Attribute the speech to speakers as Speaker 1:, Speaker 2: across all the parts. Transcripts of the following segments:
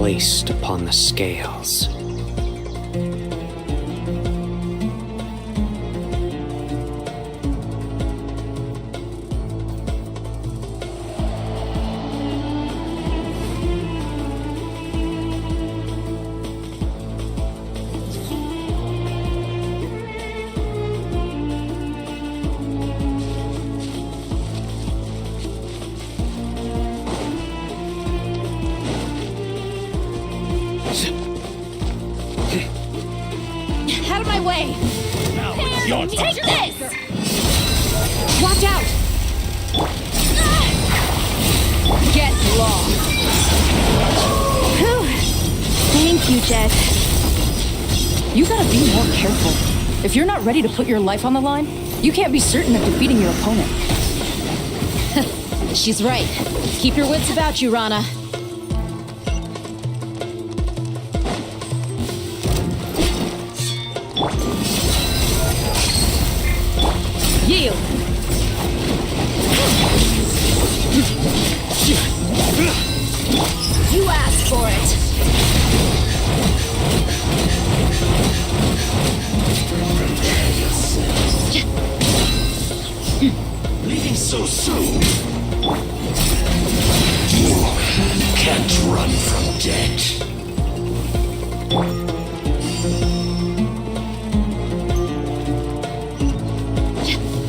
Speaker 1: placed upon the scales.
Speaker 2: Out of my way!
Speaker 3: Now it's your
Speaker 2: Take
Speaker 3: turn.
Speaker 2: this! Watch out! Get lost! Whew. Thank you, Jed.
Speaker 4: You gotta be more careful. If you're not ready to put your life on the line, you can't be certain of defeating your opponent.
Speaker 2: She's right. Keep your wits about you, Rana. Yield! You asked for it!
Speaker 3: Leaving so soon. You can't run from death.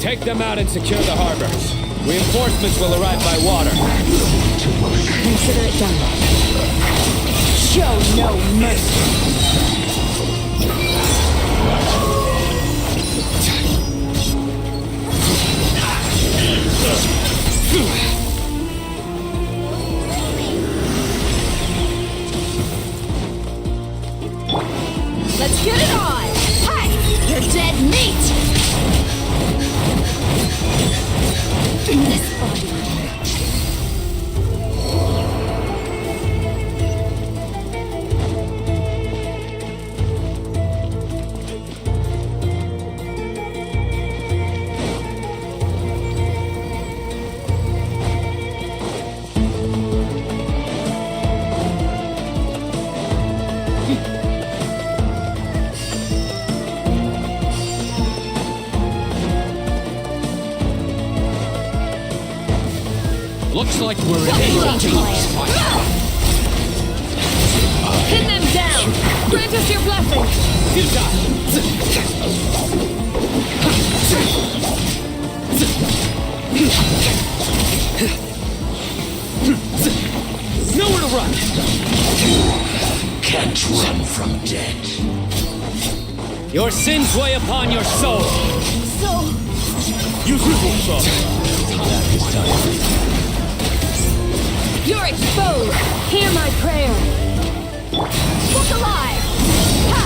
Speaker 5: Take them out and secure the harbor. Reinforcements will arrive by water.
Speaker 2: Consider it done. Show no mercy. Let's get it on! Hi! You're dead meat! In this body.
Speaker 5: Looks like we're in
Speaker 2: Change plan. Pin them down! Grant us your blessing!
Speaker 5: Nowhere to run!
Speaker 3: Can't run from death.
Speaker 5: Your sins weigh upon your soul.
Speaker 2: So,
Speaker 5: Use your bullshot.
Speaker 2: you're exposed! Hear my prayer! Look alive! Ha!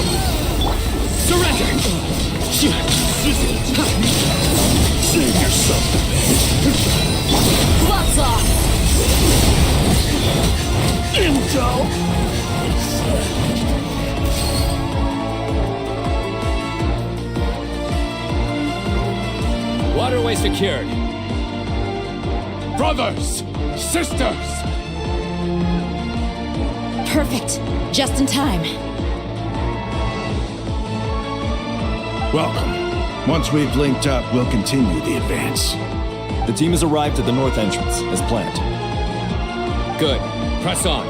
Speaker 5: Surrender!
Speaker 3: Save yourself.
Speaker 2: Gloves off!
Speaker 3: Intel.
Speaker 5: Waterway secured.
Speaker 3: Brothers, sisters.
Speaker 2: Perfect. Just in time.
Speaker 6: Welcome. Once we've linked up, we'll continue the advance.
Speaker 7: The team has arrived at the north entrance, as planned.
Speaker 5: Good. Press on.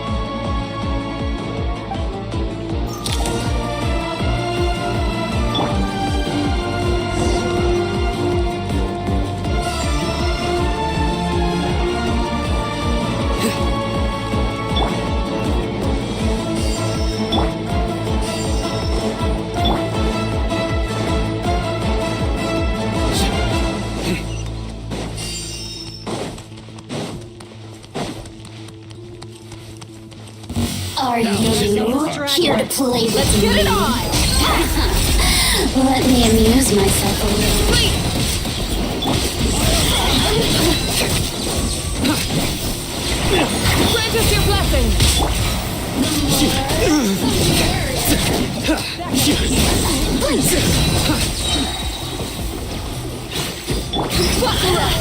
Speaker 8: Are you here to play with
Speaker 2: Let's get it on!
Speaker 8: Let me amuse myself a little.
Speaker 2: Grant us your blessing! Buckle up!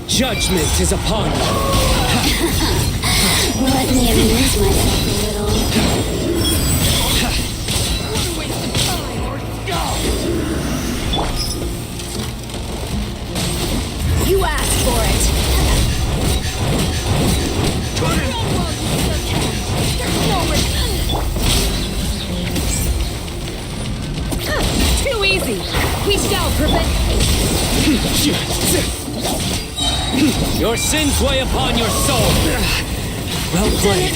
Speaker 1: Judgment is upon you.
Speaker 8: me amuse myself a little.
Speaker 2: You asked for it. Too easy. We shall prevent.
Speaker 5: Your sins weigh upon your soul. Well played.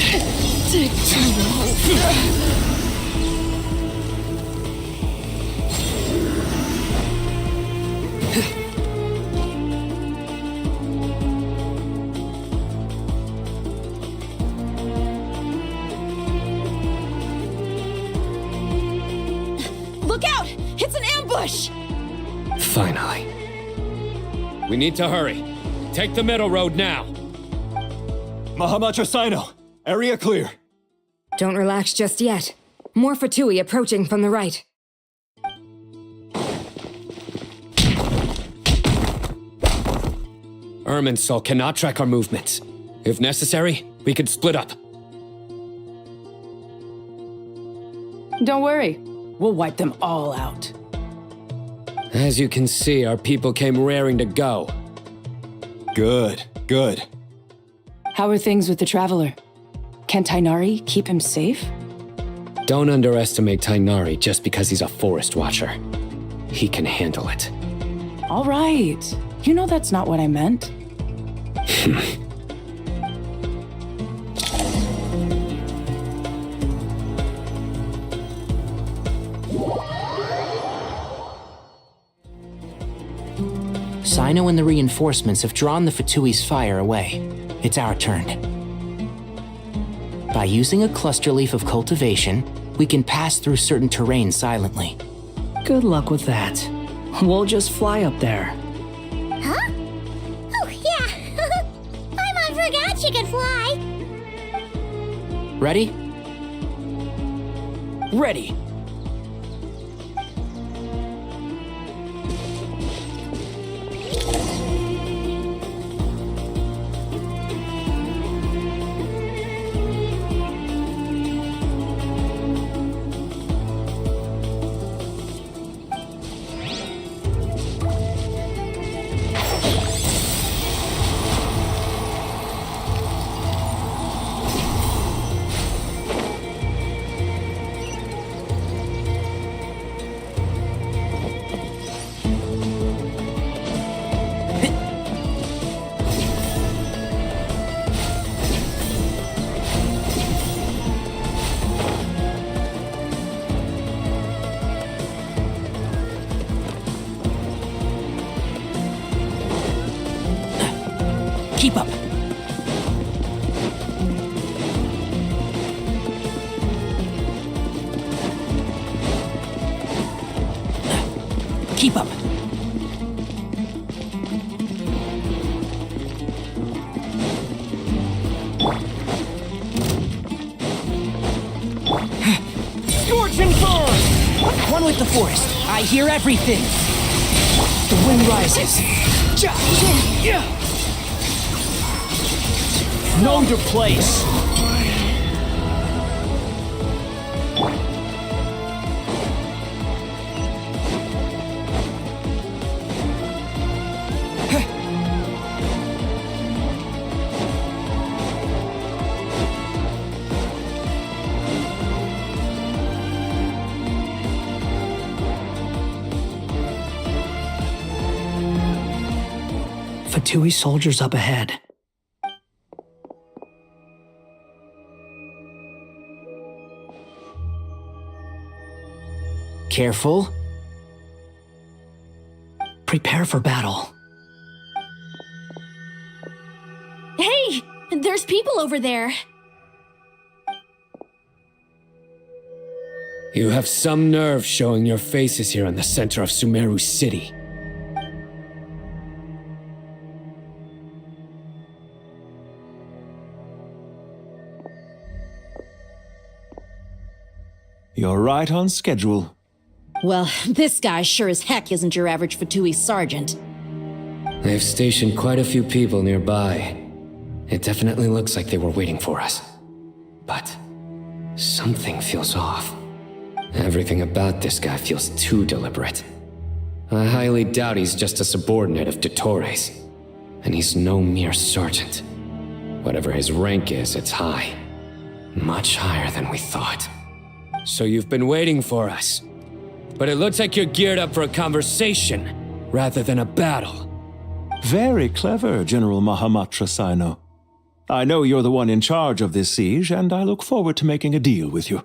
Speaker 2: Look out! It's an ambush!
Speaker 1: Finally.
Speaker 5: We need to hurry. Take the middle road now.
Speaker 7: Mahamacha Sino, area clear.
Speaker 9: Don't relax just yet. More Fatui approaching from the right.
Speaker 5: Irminsul cannot track our movements. If necessary, we could split up.
Speaker 4: Don't worry. We'll wipe them all out.
Speaker 5: As you can see, our people came raring to go.
Speaker 7: Good, good.
Speaker 4: How are things with the Traveler? Can Tainari keep him safe?
Speaker 5: Don't underestimate Tainari just because he's a forest watcher. He can handle it.
Speaker 4: All right. You know that's not what I meant.
Speaker 1: Sino and the reinforcements have drawn the Fatui's fire away. It's our turn. By using a cluster leaf of cultivation, we can pass through certain terrain silently.
Speaker 10: Good luck with that. We'll just fly up there.
Speaker 8: Huh? Oh, yeah. I forgot she could fly.
Speaker 1: Ready? Ready! Keep up. Keep up. Scorch and burn! One with the forest. I hear everything. The wind rises. Yeah. Know your place.
Speaker 10: Fatui soldiers up ahead.
Speaker 1: Careful.
Speaker 10: Prepare for battle.
Speaker 2: Hey! There's people over there.
Speaker 5: You have some nerve showing your faces here in the center of Sumeru City.
Speaker 7: You're right on schedule.
Speaker 2: Well, this guy sure as heck isn't your average Fatui sergeant.
Speaker 5: They've stationed quite a few people nearby. It definitely looks like they were waiting for us. But something feels off. Everything about this guy feels too deliberate. I highly doubt he's just a subordinate of Dottores. And he's no mere sergeant. Whatever his rank is, it's high. Much higher than we thought. So you've been waiting for us. But it looks like you're geared up for a conversation, rather than a battle.
Speaker 7: Very clever, General Mahamatra Sino. I know you're the one in charge of this siege, and I look forward to making a deal with you.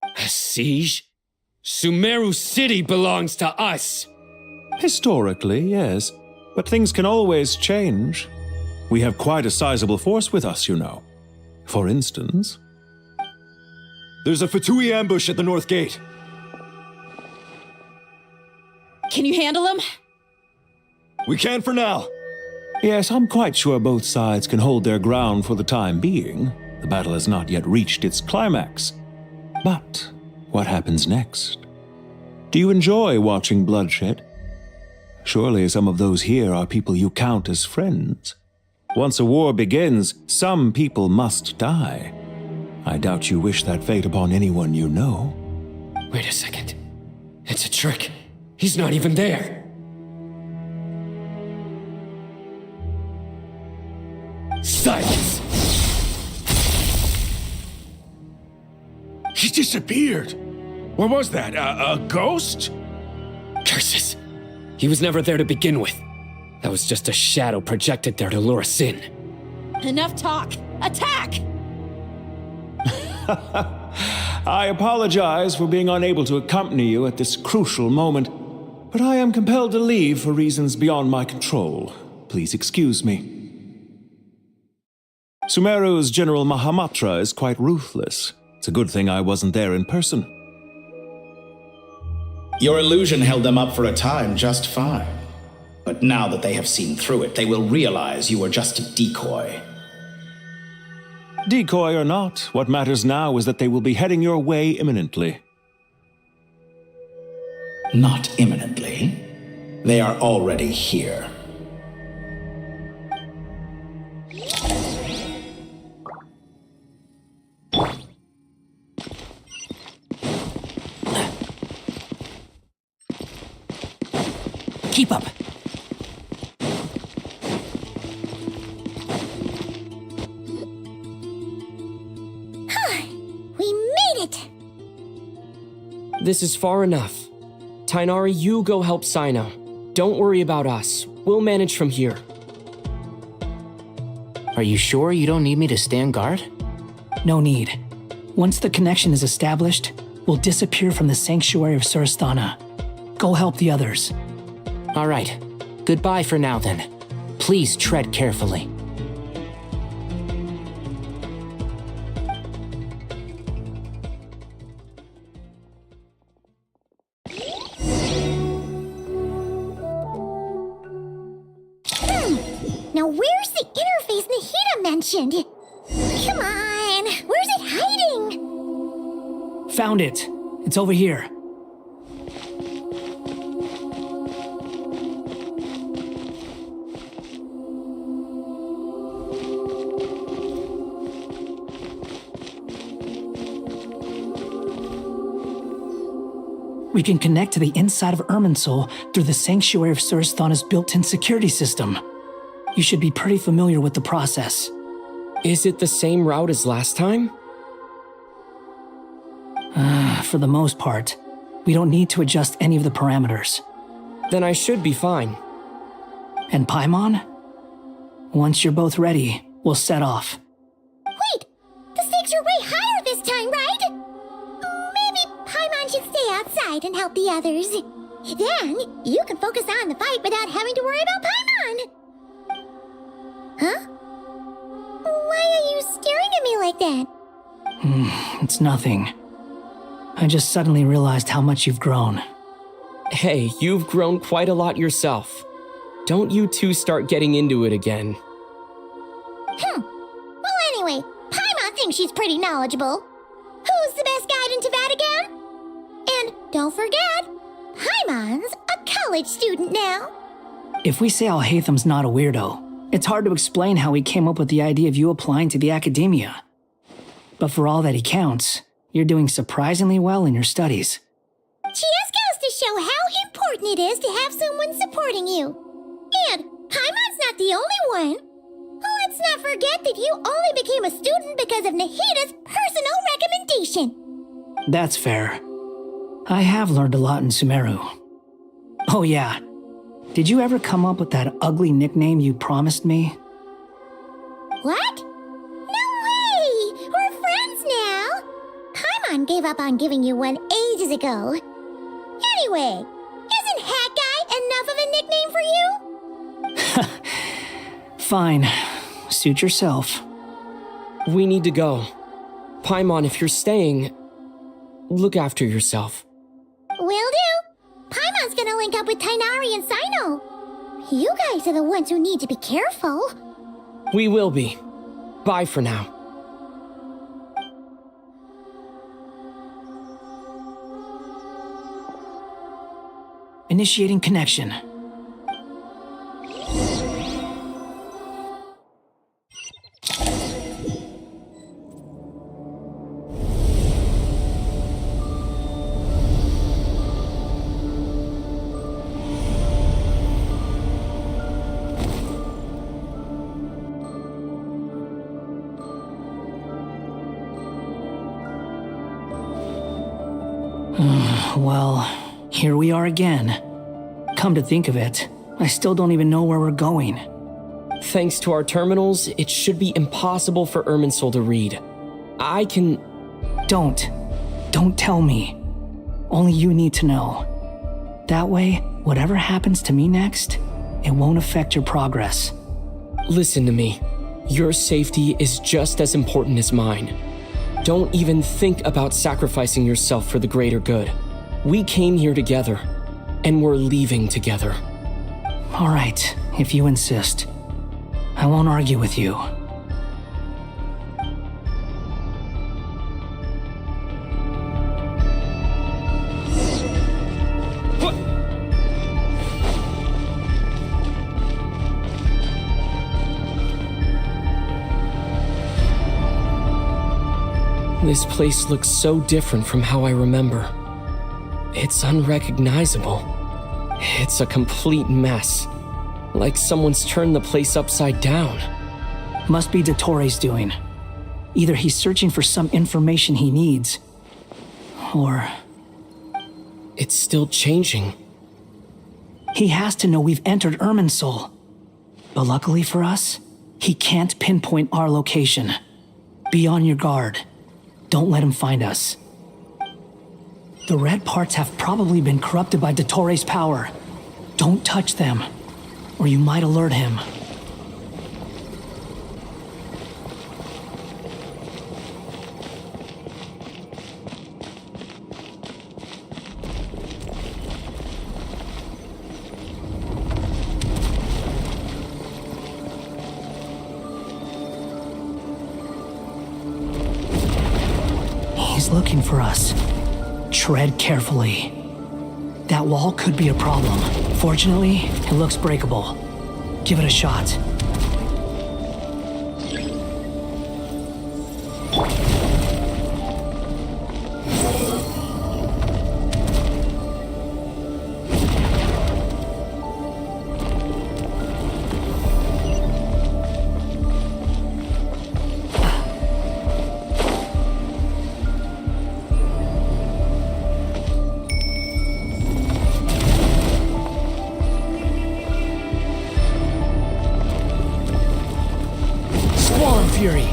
Speaker 5: A siege? Sumeru City belongs to us!
Speaker 7: Historically, yes. But things can always change. We have quite a sizable force with us, you know. For instance...
Speaker 6: There's a Fatui ambush at the north gate.
Speaker 2: Can you handle him?
Speaker 6: We can for now.
Speaker 7: Yes, I'm quite sure both sides can hold their ground for the time being. The battle has not yet reached its climax. But what happens next? Do you enjoy watching bloodshed? Surely some of those here are people you count as friends. Once a war begins, some people must die. I doubt you wish that fate upon anyone you know.
Speaker 5: Wait a second. It's a trick. He's not even there. Silence!
Speaker 6: He disappeared. What was that? A ghost?
Speaker 5: Curses! He was never there to begin with. That was just a shadow projected there to lure us in.
Speaker 2: Enough talk. Attack!
Speaker 7: I apologize for being unable to accompany you at this crucial moment, but I am compelled to leave for reasons beyond my control. Please excuse me. Sumeru's General Mahamatra is quite ruthless. It's a good thing I wasn't there in person.
Speaker 11: Your illusion held them up for a time just fine. But now that they have seen through it, they will realize you were just a decoy.
Speaker 7: Decoy or not, what matters now is that they will be heading your way imminently.
Speaker 11: Not imminently. They are already here.
Speaker 1: Keep up.
Speaker 8: We made it!
Speaker 10: This is far enough. Tainari, you go help Sino. Don't worry about us. We'll manage from here.
Speaker 12: Are you sure you don't need me to stand guard?
Speaker 13: No need. Once the connection is established, we'll disappear from the sanctuary of Surasthana. Go help the others.
Speaker 12: All right. Goodbye for now, then. Please tread carefully.
Speaker 8: Now where's the interface Nahida mentioned? Come on, where's it hiding?
Speaker 13: Found it. It's over here. We can connect to the inside of Irminsul through the Sanctuary of Surasthana's built-in security system. You should be pretty familiar with the process.
Speaker 10: Is it the same route as last time?
Speaker 13: For the most part. We don't need to adjust any of the parameters.
Speaker 10: Then I should be fine.
Speaker 13: And Paimon? Once you're both ready, we'll set off.
Speaker 8: Wait! The stakes are way higher this time, right? Maybe Paimon should stay outside and help the others. Then, you can focus on the fight without having to worry about Paimon. Huh? Why are you staring at me like that?
Speaker 13: It's nothing. I just suddenly realized how much you've grown.
Speaker 10: Hey, you've grown quite a lot yourself. Don't you two start getting into it again.
Speaker 8: Well, anyway, Paimon thinks she's pretty knowledgeable. Who's the best guide in Tavatigan? And don't forget, Paimon's a college student now.
Speaker 13: If we say Alhatham's not a weirdo, It's hard to explain how he came up with the idea of you applying to the academia. But for all that he counts, you're doing surprisingly well in your studies.
Speaker 8: Just goes to show how important it is to have someone supporting you. And Paimon's not the only one. Let's not forget that you only became a student because of Nahida's personal recommendation.
Speaker 13: That's fair. I have learned a lot in Sumeru. Oh yeah, did you ever come up with that ugly nickname you promised me?
Speaker 8: What? No way! We're friends now! Paimon gave up on giving you one ages ago. Anyway, isn't Hat Guy enough of a nickname for you?
Speaker 13: Fine. Suit yourself.
Speaker 10: We need to go. Paimon, if you're staying, look after yourself.
Speaker 8: Will do. Paimon's gonna link up with Tighnari and Sino. You guys are the ones who need to be careful.
Speaker 10: We will be. Bye for now.
Speaker 13: Initiating connection. Well, here we are again. Come to think of it, I still don't even know where we're going.
Speaker 10: Thanks to our terminals, it should be impossible for Irminsul to read. I can...
Speaker 13: Don't tell me. Only you need to know. That way, whatever happens to me next, it won't affect your progress.
Speaker 10: Listen to me. Your safety is just as important as mine. Don't even think about sacrificing yourself for the greater good. We came here together, and we're leaving together.
Speaker 13: All right, if you insist. I won't argue with you.
Speaker 10: This place looks so different from how I remember. It's unrecognizable. It's a complete mess. Like someone's turned the place upside down.
Speaker 13: Must be Dottoro's doing. Either he's searching for some information he needs, or...
Speaker 10: It's still changing.
Speaker 13: He has to know we've entered Irminsul. But luckily for us, he can't pinpoint our location. Be on your guard. Don't let him find us. The red parts have probably been corrupted by Dottoro's power. Don't touch them, or you might alert him. He's looking for us. Tread carefully. That wall could be a problem. Fortunately, it looks breakable. Give it a shot. Fury.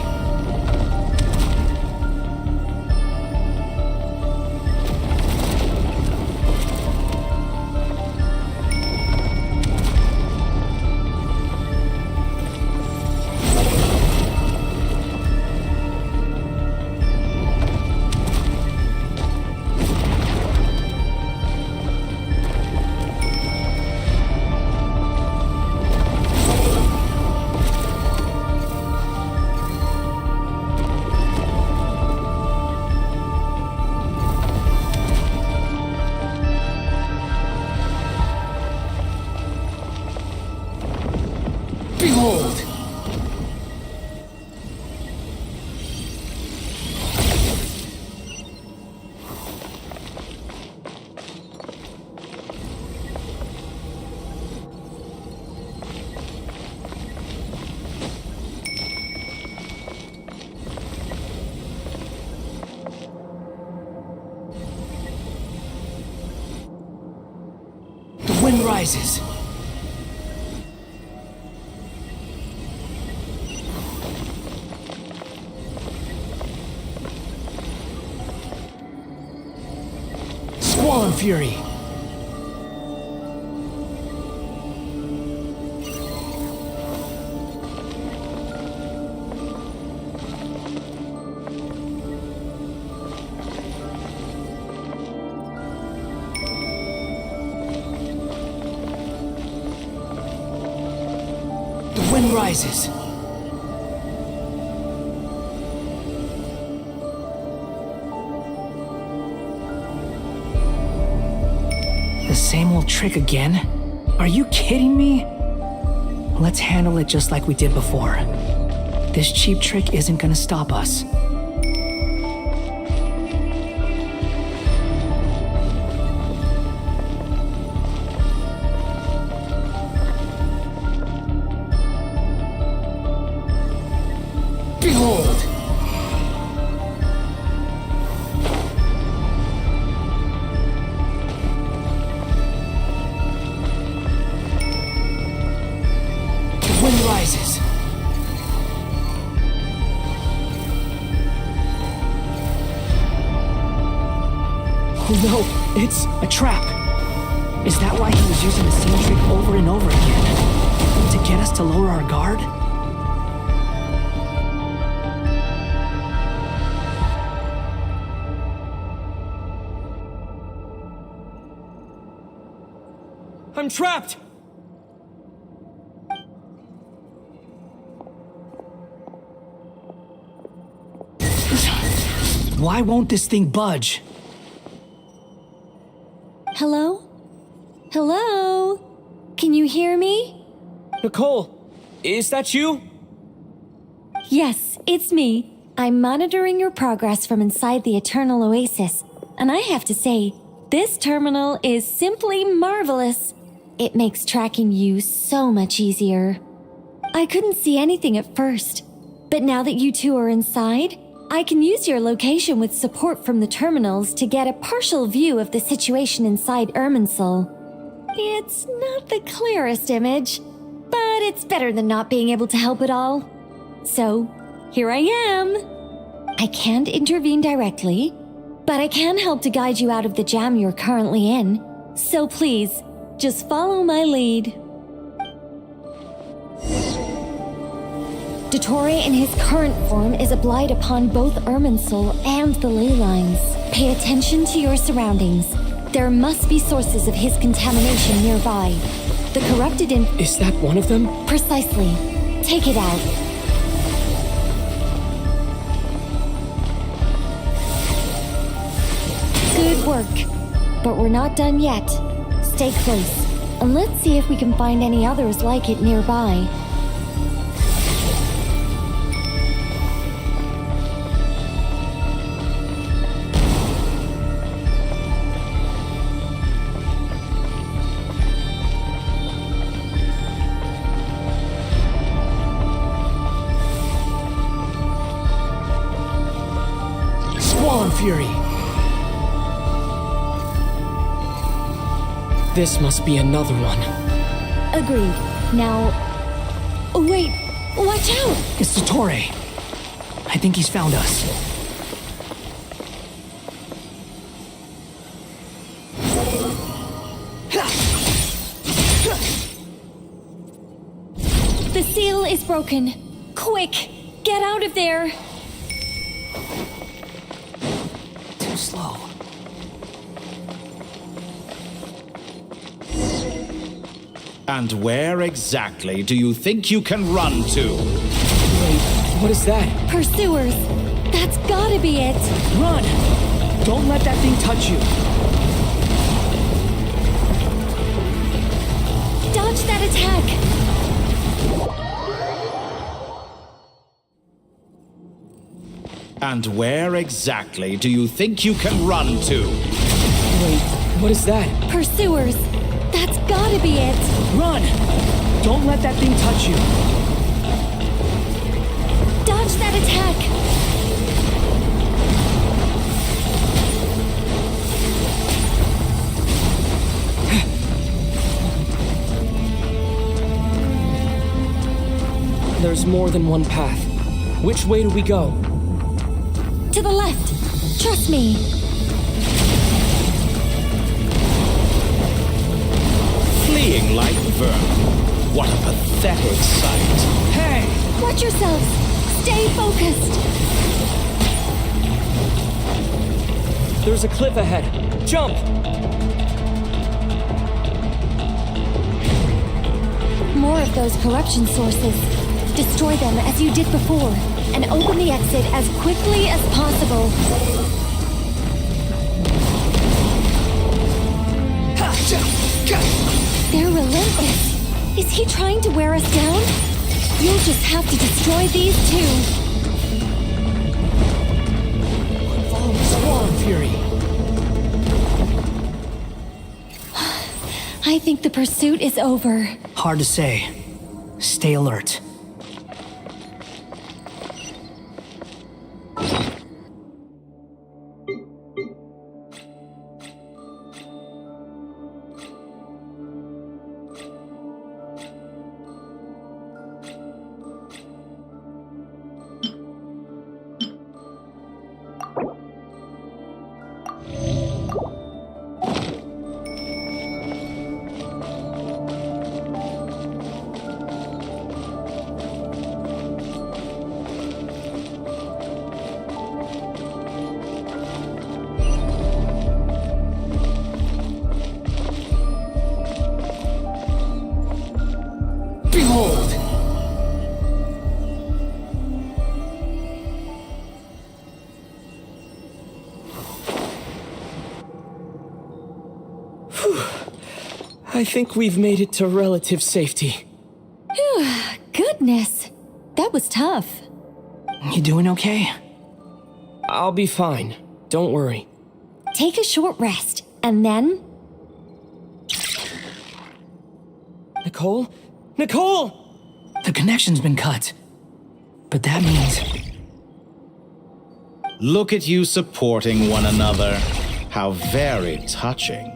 Speaker 1: rises. Squall and Fury. The wind rises.
Speaker 13: The same old trick again? Are you kidding me? Let's handle it just like we did before. This cheap trick isn't gonna stop us.
Speaker 1: Behold! The wind rises.
Speaker 13: Oh no, it's a trap. Is that why he was using the same trick over and over again? To get us to lower our guard?
Speaker 10: I'm trapped!
Speaker 13: Why won't this thing budge?
Speaker 2: Hello? Hello? Can you hear me?
Speaker 10: Nicole, is that you?
Speaker 2: Yes, it's me. I'm monitoring your progress from inside the Eternal Oasis, and I have to say, this terminal is simply marvelous. It makes tracking you so much easier. I couldn't see anything at first, but now that you two are inside, I can use your location with support from the terminals to get a partial view of the situation inside Irminsul. It's not the clearest image, but it's better than not being able to help at all. So, here I am. I can't intervene directly, but I can help to guide you out of the jam you're currently in. So please, just follow my lead. Dottore in his current form is a blight upon both Irminsul and the ley lines. Pay attention to your surroundings. There must be sources of his contamination nearby. The corrupted
Speaker 10: Is that one of them?
Speaker 2: Precisely. Take it out. Good work. But we're not done yet. Stay close, and let's see if we can find any others like it nearby.
Speaker 1: Squall and Fury.
Speaker 10: This must be another one.
Speaker 2: Agreed. Now... Wait! Watch out!
Speaker 13: It's Dottore. I think he's found us.
Speaker 2: The seal is broken. Quick! Get out of there!
Speaker 13: Too slow.
Speaker 11: And where exactly do you think you can run to?
Speaker 10: Wait, what is that?
Speaker 2: Pursuers! That's gotta be it!
Speaker 13: Run! Don't let that thing touch you.
Speaker 2: Dodge that attack!
Speaker 11: And where exactly do you think you can run to?
Speaker 10: Wait, what is that?
Speaker 2: Pursuers! That's gotta be it!
Speaker 13: Run! Don't let that thing touch you.
Speaker 2: Dodge that attack!
Speaker 10: There's more than one path. Which way do we go?
Speaker 2: To the left. Trust me.
Speaker 11: Fleeing like vermin. What a pathetic sight.
Speaker 2: Hey! Watch yourselves. Stay focused.
Speaker 10: There's a cliff ahead. Jump!
Speaker 2: More of those corruption sources. Destroy them as you did before, and open the exit as quickly as possible. They're relentless. Is he trying to wear us down? You'll just have to destroy these too.
Speaker 10: Swarm Fury.
Speaker 2: I think the pursuit is over.
Speaker 13: Hard to say. Stay alert.
Speaker 10: Behold! Whew. I think we've made it to relative safety.
Speaker 2: Goodness. That was tough.
Speaker 13: You doing okay?
Speaker 10: I'll be fine. Don't worry.
Speaker 2: Take a short rest, and then...
Speaker 10: Nicole? Nicole!
Speaker 13: The connection's been cut. But that means...
Speaker 11: Look at you supporting one another. How very touching.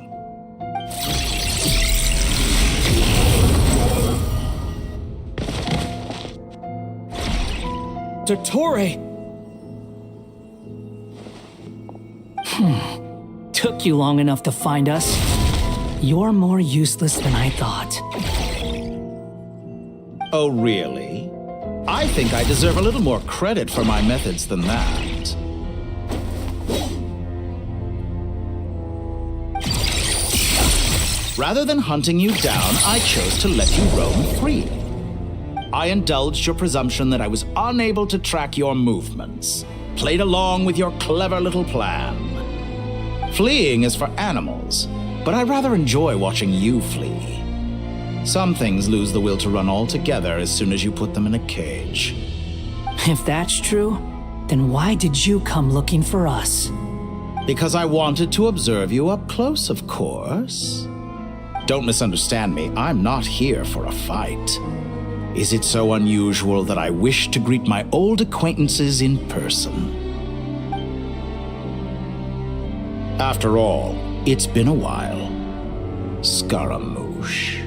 Speaker 10: Dottore!
Speaker 13: Took you long enough to find us. You're more useless than I thought.
Speaker 11: Oh, really? I think I deserve a little more credit for my methods than that. Rather than hunting you down, I chose to let you roam free. I indulged your presumption that I was unable to track your movements, played along with your clever little plan. Fleeing is for animals, but I rather enjoy watching you flee. Some things lose the will to run altogether as soon as you put them in a cage.
Speaker 13: If that's true, then why did you come looking for us?
Speaker 11: Because I wanted to observe you up close, of course. Don't misunderstand me, I'm not here for a fight. Is it so unusual that I wish to greet my old acquaintances in person? After all, it's been a while. Scaramouche.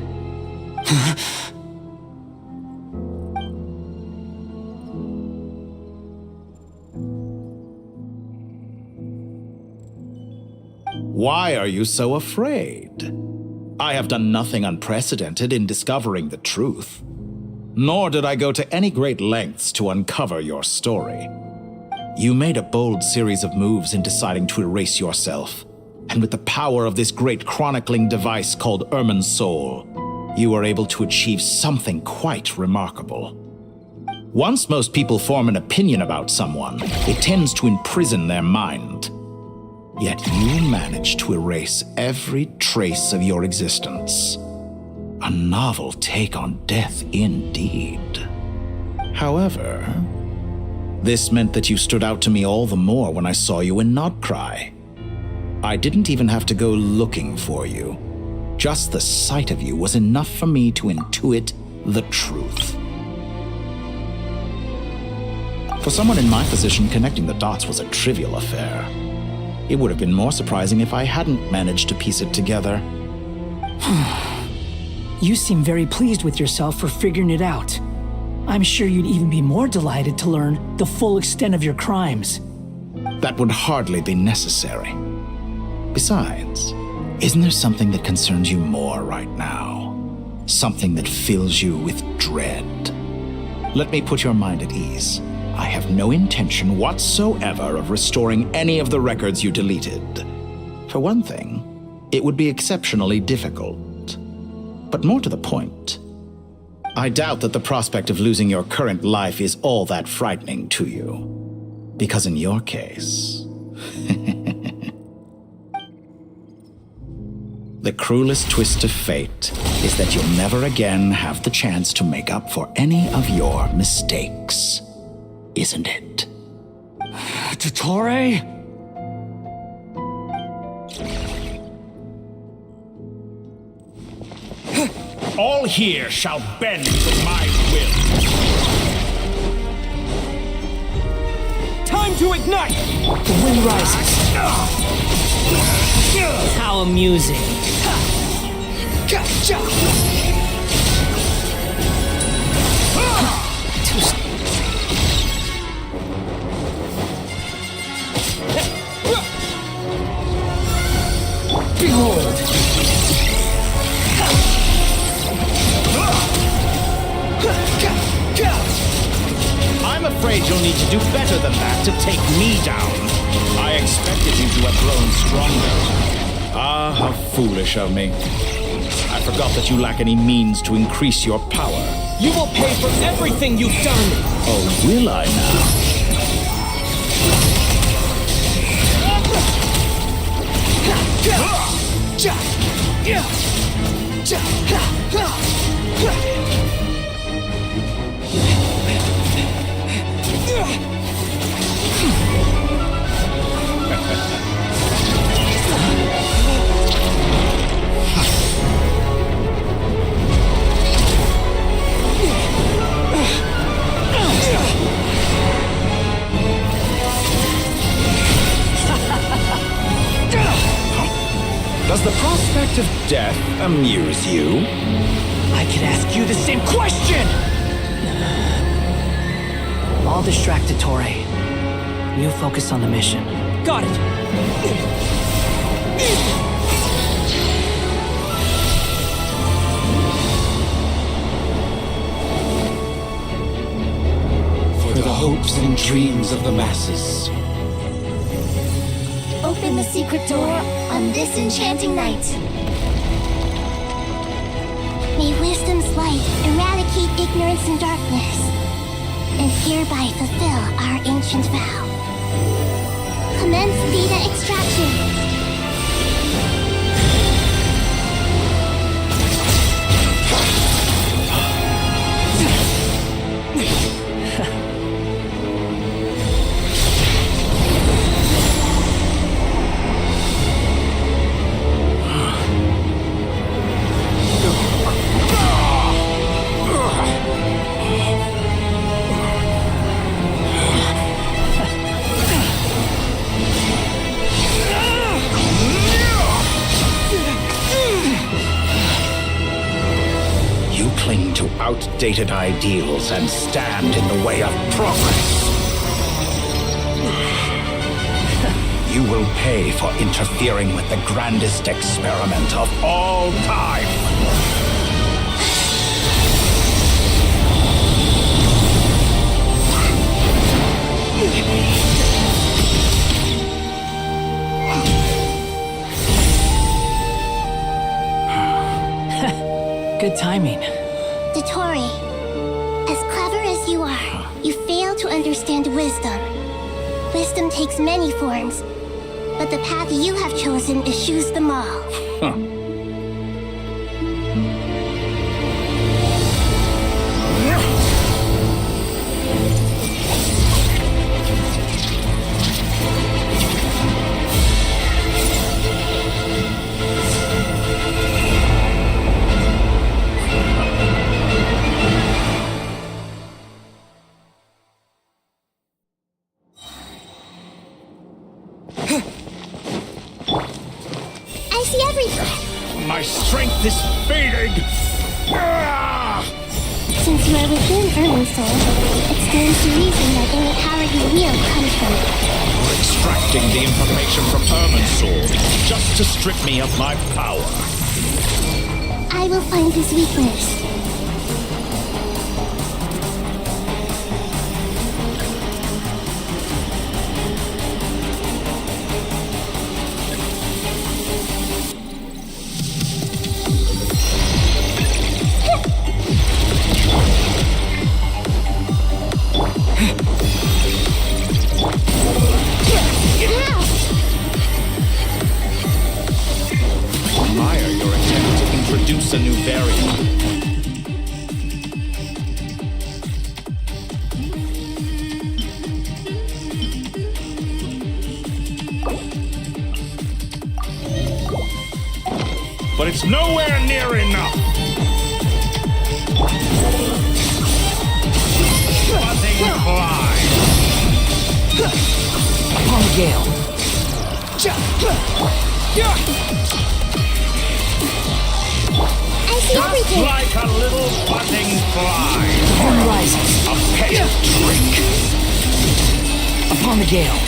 Speaker 11: Why are you so afraid? I have done nothing unprecedented in discovering the truth. Nor did I go to any great lengths to uncover your story. You made a bold series of moves in deciding to erase yourself, and with the power of this great chronicling device called Irmin's Soul, you were able to achieve something quite remarkable. Once most people form an opinion about someone, it tends to imprison their mind. Yet you managed to erase every trace of your existence. A novel take on death indeed. However, this meant that you stood out to me all the more when I saw you in Nodcry. I didn't even have to go looking for you. Just the sight of you was enough for me to intuit the truth. For someone in my position, connecting the dots was a trivial affair. It would have been more surprising if I hadn't managed to piece it together.
Speaker 13: You seem very pleased with yourself for figuring it out. I'm sure you'd even be more delighted to learn the full extent of your crimes.
Speaker 11: That would hardly be necessary. Besides, isn't there something that concerns you more right now? Something that fills you with dread? Let me put your mind at ease. I have no intention whatsoever of restoring any of the records you deleted. For one thing, it would be exceptionally difficult. But more to the point, I doubt that the prospect of losing your current life is all that frightening to you. Because in your case, the cruelest twist of fate is that you'll never again have the chance to make up for any of your mistakes. Isn't it?
Speaker 13: Dottore?
Speaker 6: All here shall bend to my will.
Speaker 1: Time to ignite! The wind rises.
Speaker 12: How amusing.
Speaker 1: Behold!
Speaker 11: I'm afraid you'll need to do better than that to take me down. I expected you to have grown stronger. Ah, how foolish of me. I forgot that you lack any means to increase your power.
Speaker 1: You will pay for everything you've done!
Speaker 11: Oh, will I now? Does the prospect of death amuse you?
Speaker 13: I could ask you the same question! I'll distract Dottore. You focus on the mission.
Speaker 1: Got it!
Speaker 3: For the hopes and dreams of the masses.
Speaker 8: Open the secret door on this enchanting night. May wisdom's light eradicate ignorance and darkness, and hereby fulfill our ancient vow. Commence data extraction.
Speaker 11: Cling to outdated ideals and stand in the way of progress. You will pay for interfering with the grandest experiment of all time.
Speaker 13: Good timing.
Speaker 8: Dottore, as clever as you are, you fail to understand wisdom. Wisdom takes many forms, but the path you have chosen eschews them all. I see everything.
Speaker 6: My strength is fading.
Speaker 8: Since you are within Irmin's soul, it stands to reason that any power you wield comes from it.
Speaker 11: You're extracting the information from Irmin's soul just to strip me of my power.
Speaker 8: I will find his weakness.
Speaker 11: Admire your attempt to introduce a new variable. But it's nowhere near enough. Buzzing fly.
Speaker 13: Upon the gale.
Speaker 8: I see everything.
Speaker 11: Like a little buzzing fly.
Speaker 13: The wind rises.
Speaker 11: A petty trick.
Speaker 13: Upon the gale.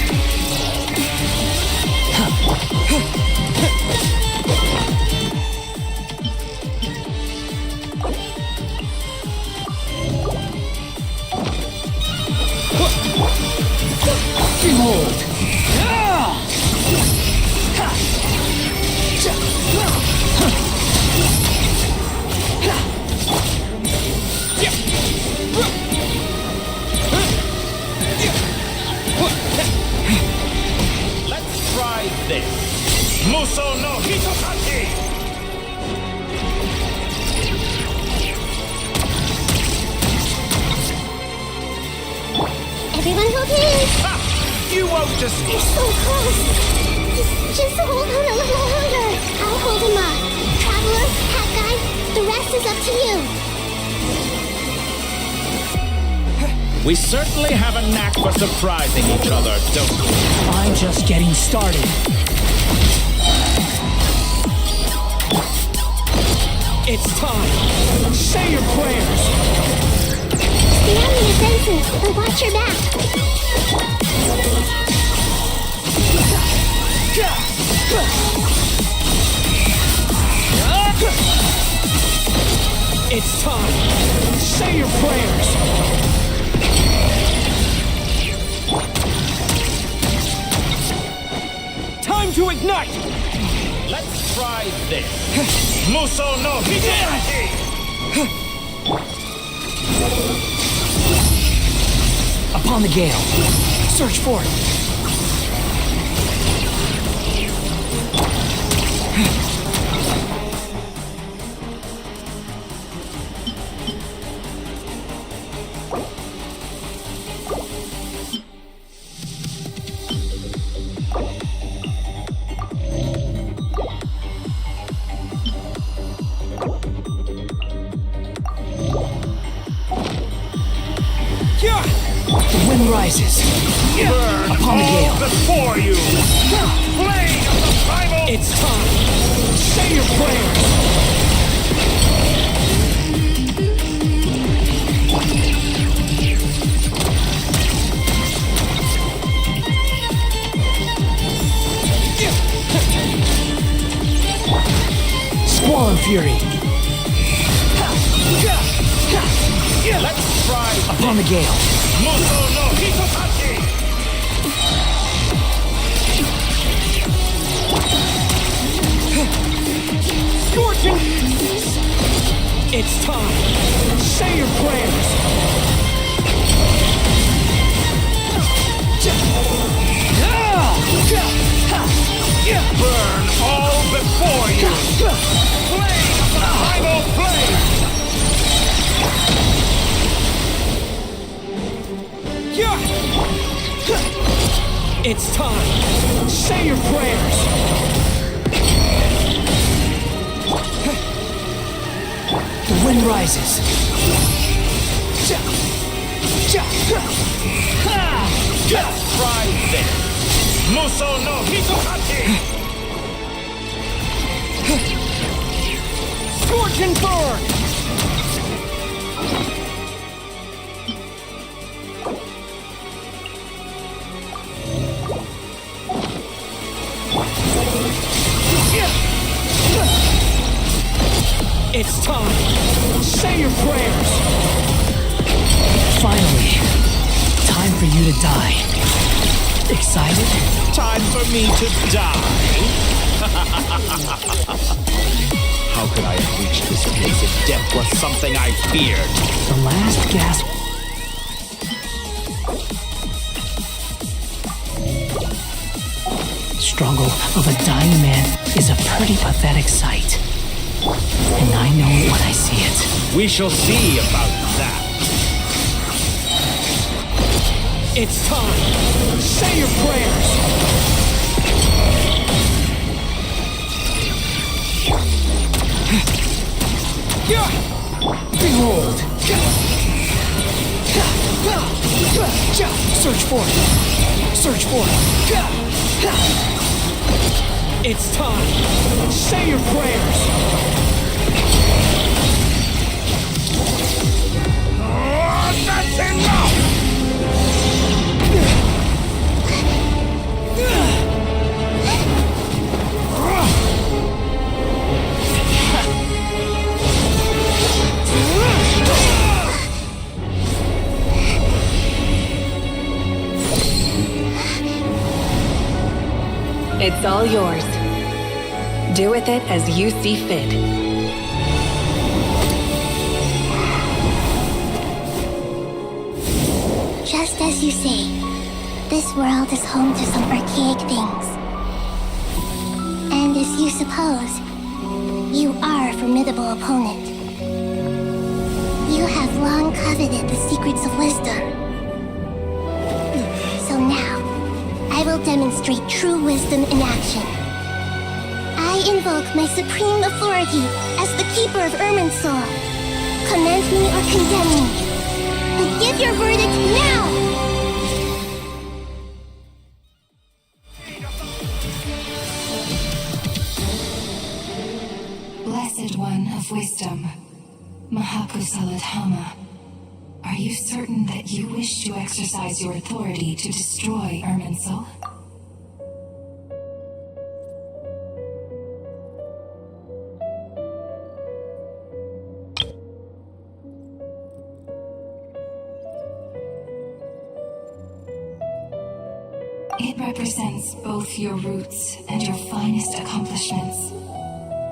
Speaker 13: Behold!
Speaker 11: Let's try this. Muso no Hitokaki!
Speaker 8: Everyone hold hands.
Speaker 11: Ha! You won't just...
Speaker 8: You're so close. Just hold on a little longer. I'll hold him up. Traveler, Hat Guy, the rest is up to you.
Speaker 11: We certainly have a knack for surprising each other, don't we?
Speaker 13: I'm just getting started.
Speaker 1: It's time. Say your prayers.
Speaker 8: Stay on your defenses and watch your back.
Speaker 1: It's time. Say your prayers. Time to ignite.
Speaker 11: Let's try this. Muso no Hitokaki!
Speaker 13: Upon the gale. Search for it. The wind rises.
Speaker 11: Burn
Speaker 13: Upon the
Speaker 11: all
Speaker 13: gale.
Speaker 11: before you! Flame of the primal...
Speaker 1: It's time. Say your prayers.
Speaker 13: Squall Fury.
Speaker 11: Let's try
Speaker 13: Upon the gale.
Speaker 11: Muso no Hitokaki!
Speaker 1: Scorching. It's time. Say your prayers.
Speaker 11: Burn all before you! Flame of the primal flame!
Speaker 1: It's time. Say your prayers.
Speaker 13: The wind rises.
Speaker 11: Let's try this! Muso no Hitokaki!
Speaker 1: Scorch and burn.
Speaker 13: you to die. Excited?
Speaker 11: Time for me to die? How could I have reached this place if death was something I feared?
Speaker 13: The last gasp. Struggle of a dying man is a pretty pathetic sight. And I know it when I see it.
Speaker 11: We shall see about that.
Speaker 1: It's time! Say your prayers! Behold! Search for it! Search for it! It's time! Say your prayers!
Speaker 11: That's enough!
Speaker 9: It's all yours. Do with it as you see fit.
Speaker 8: Just as you say, this world is home to some archaic things. And as you suppose, you are a formidable opponent. You have long coveted the secrets of wisdom. So now, I will demonstrate true wisdom in action. I invoke my supreme authority as the keeper of Irminsul. Commend me or condemn me, but give your verdict now!
Speaker 14: Blessed One of Wisdom, Mahakusaladhama, are you certain that you wish to exercise your authority to destroy Irminsul? It represents both your roots and your finest accomplishments.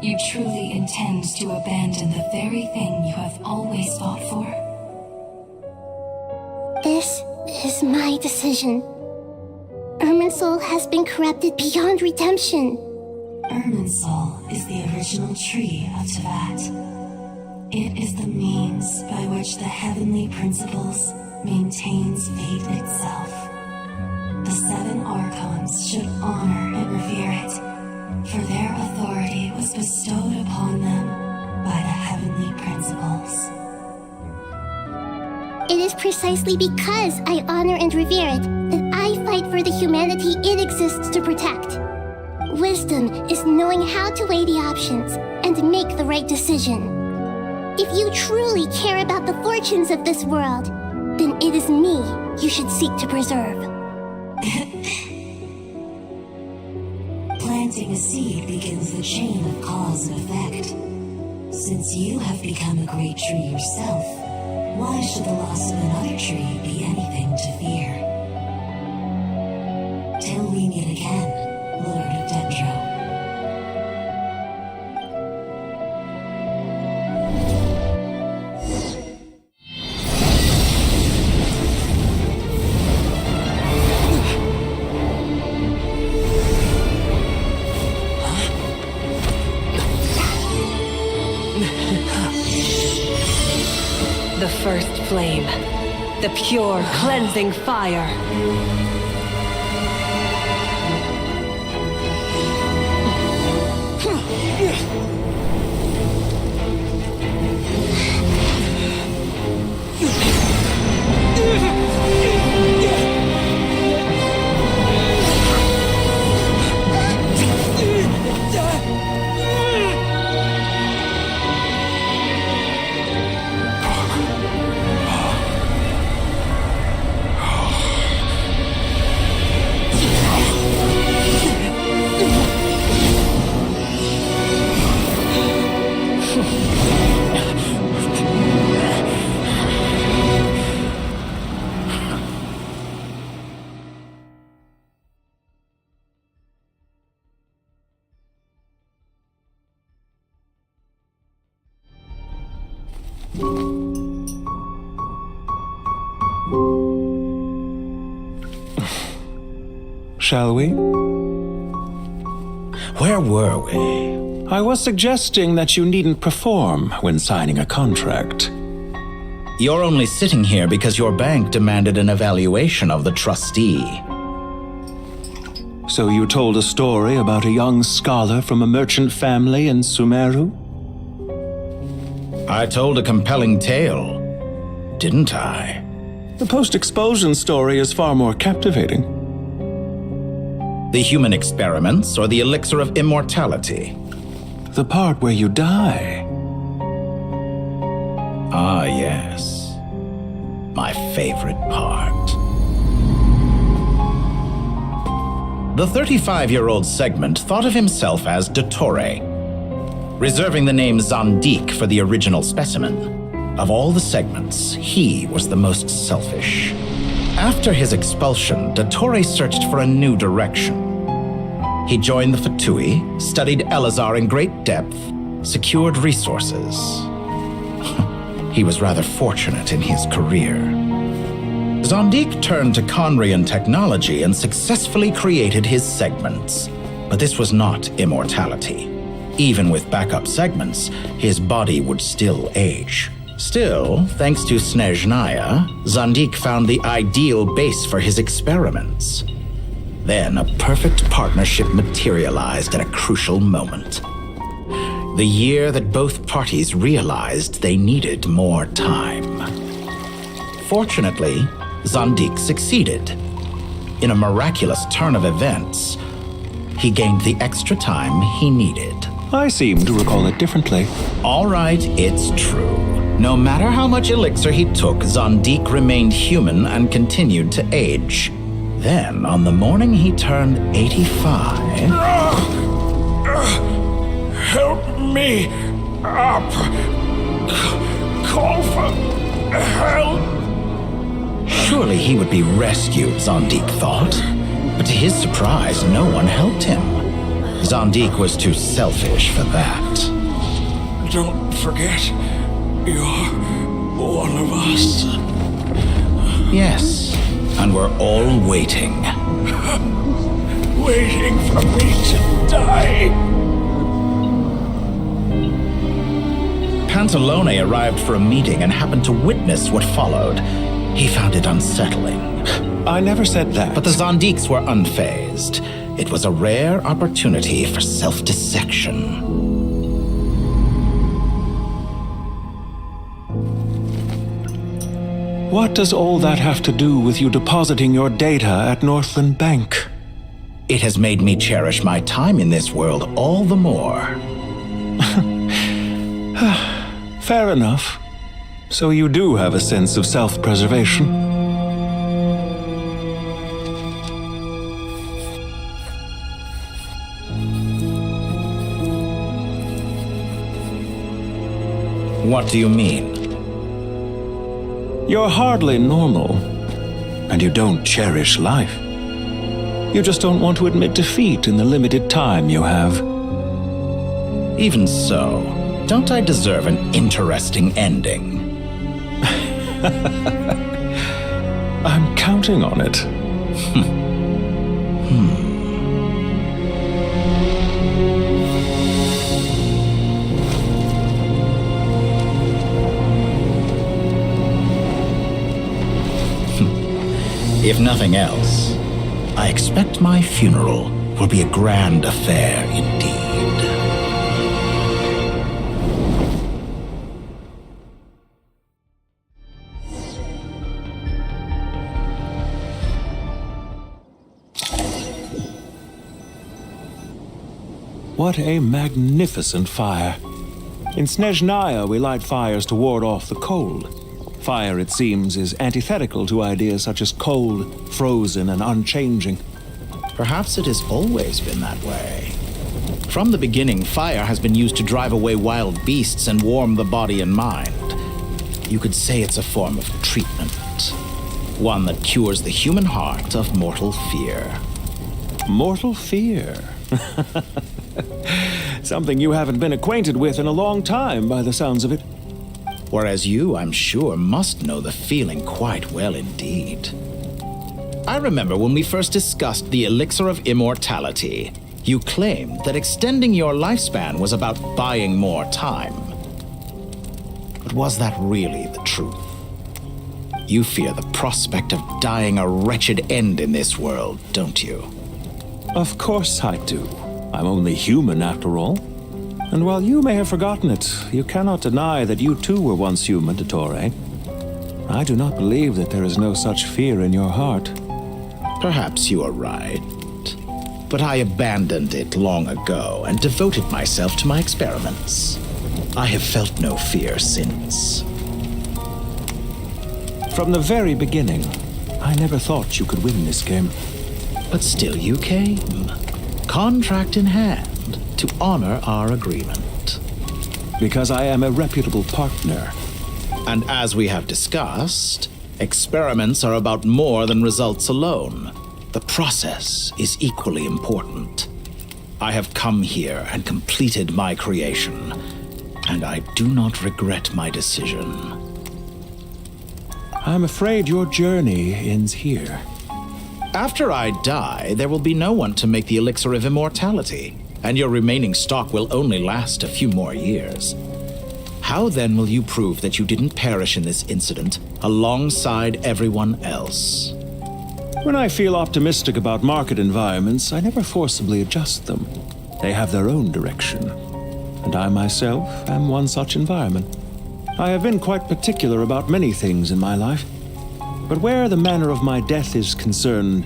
Speaker 14: You truly intend to abandon the very thing you have always fought for?
Speaker 8: This is my decision. Irminsul has been corrupted beyond redemption.
Speaker 14: Irminsul is the original tree of Teyvat. It is the means by which the heavenly principles maintains fate itself. The 7 Archons should honor and revere it, for their authority was bestowed upon them by the heavenly principles.
Speaker 8: It is precisely because I honor and revere it that I fight for the humanity it exists to protect. Wisdom is knowing how to weigh the options and make the right decision. If you truly care about the fortunes of this world, then it is me you should seek to preserve.
Speaker 14: Planting a seed begins the chain of cause and effect. Since you have become a great tree yourself, why should the loss of another tree be anything to fear? Till we meet again, Lord of Dendro.
Speaker 9: The first flame. The pure, cleansing fire.
Speaker 7: Shall we?
Speaker 11: Where were we?
Speaker 7: I was suggesting that you needn't perform when signing a contract.
Speaker 11: You're only sitting here because your bank demanded an evaluation of the trustee.
Speaker 7: So you told a story about a young scholar from a merchant family in Sumeru?
Speaker 11: I told a compelling tale, didn't I?
Speaker 7: The post-expulsion story is far more captivating.
Speaker 11: The human experiments or the elixir of immortality?
Speaker 7: The part where you die.
Speaker 11: Ah, yes. My favorite part. The 35-year-old Segment thought of himself as Dottore, reserving the name Zandik for the original specimen. Of all the Segments, he was the most selfish. After his expulsion, Dottore searched for a new direction. He joined the Fatui, studied Elazar in great depth, secured resources. He was rather fortunate in his career. Zandik turned to Conrian technology and successfully created his segments. But this was not immortality. Even with backup segments, his body would still age. Still, thanks to Snezhnaya, Zandik found the ideal base for his experiments. Then a perfect partnership materialized at a crucial moment. The year that both parties realized they needed more time. Fortunately, Zandik succeeded. In a miraculous turn of events, he gained the extra time he needed.
Speaker 7: I seem to recall it differently.
Speaker 11: All right, it's true. No matter how much elixir he took, Zandik remained human and continued to age. Then, on the morning he turned 85...
Speaker 3: Help me up! Call for help!
Speaker 11: Surely he would be rescued, Zandik thought. But to his surprise, no one helped him. Zandik was too selfish for that.
Speaker 3: Don't forget, you're one of us.
Speaker 11: Yes, and we're all waiting.
Speaker 3: Waiting for me to die.
Speaker 11: Pantalone arrived for a meeting and happened to witness what followed. He found it unsettling.
Speaker 7: I never said that.
Speaker 11: But the Zandiks were unfazed. It was a rare opportunity for self-dissection.
Speaker 7: What does all that have to do with you depositing your data at Northland Bank?
Speaker 11: It has made me cherish my time in this world all the more.
Speaker 7: Fair enough. So you do have a sense of self-preservation.
Speaker 11: What do you mean?
Speaker 7: You're hardly normal, and you don't cherish life. You just don't want to admit defeat in the limited time you have.
Speaker 11: Even so, don't I deserve an interesting ending?
Speaker 7: I'm counting on it.
Speaker 11: If nothing else, I expect my funeral will be a grand affair indeed.
Speaker 7: What a magnificent fire. In Snezhnaya, we light fires to ward off the cold. Fire, it seems, is antithetical to ideas such as cold, frozen, and unchanging.
Speaker 11: Perhaps it has always been that way. From the beginning, fire has been used to drive away wild beasts and warm the body and mind. You could say it's a form of treatment. One that cures the human heart of mortal fear.
Speaker 7: Mortal fear? Something you haven't been acquainted with in a long time, by the sounds of it.
Speaker 11: Whereas you, I'm sure, must know the feeling quite well indeed. I remember when we first discussed the elixir of immortality, you claimed that extending your lifespan was about buying more time. But was that really the truth? You fear the prospect of dying a wretched end in this world, don't you?
Speaker 7: Of course I do. I'm only human after all. And while you may have forgotten it, you cannot deny that you too were once human, Dottore. I do not believe that there is no such fear in your heart.
Speaker 11: Perhaps you are right. But I abandoned it long ago and devoted myself to my experiments. I have felt no fear since.
Speaker 7: From the very beginning, I never thought you could win this game.
Speaker 11: But still you came, contract in hand, to honor our agreement.
Speaker 7: Because I am a reputable partner.
Speaker 11: And as we have discussed, experiments are about more than results alone. The process is equally important. I have come here and completed my creation, and I do not regret my decision.
Speaker 7: I'm afraid your journey ends here.
Speaker 11: After I die, there will be no one to make the elixir of immortality, and your remaining stock will only last a few more years. How then will you prove that you didn't perish in this incident alongside everyone else?
Speaker 7: When I feel optimistic about market environments, I never forcibly adjust them. They have their own direction. And I myself am one such environment. I have been quite particular about many things in my life. But where the manner of my death is concerned,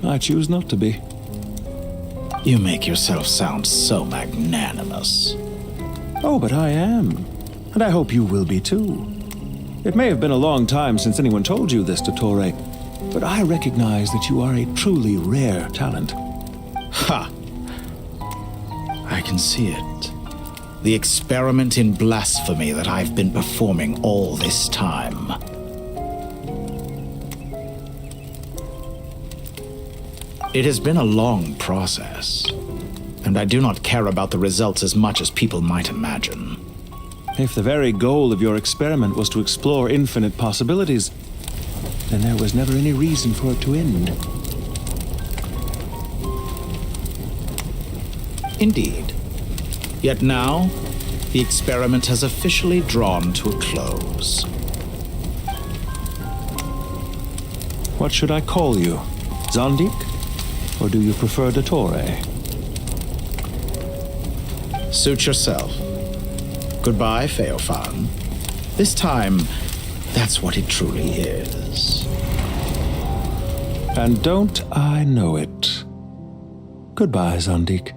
Speaker 7: I choose not to be.
Speaker 11: You make yourself sound so magnanimous.
Speaker 7: Oh, but I am. And I hope you will be too. It may have been a long time since anyone told you this, Dottore, but I recognize that you are a truly rare talent.
Speaker 11: Ha! I can see it. The experiment in blasphemy that I've been performing all this time. It has been a long process, and I do not care about the results as much as people might imagine.
Speaker 7: If the very goal of your experiment was to explore infinite possibilities, then there was never any reason for it to end.
Speaker 11: Indeed. Yet now, the experiment has officially drawn to a close.
Speaker 7: What should I call you? Zondik? Or do you prefer Dottore?
Speaker 11: Suit yourself. Goodbye, Feofan. This time, that's what it truly is.
Speaker 7: And don't I know it? Goodbye, Zondik.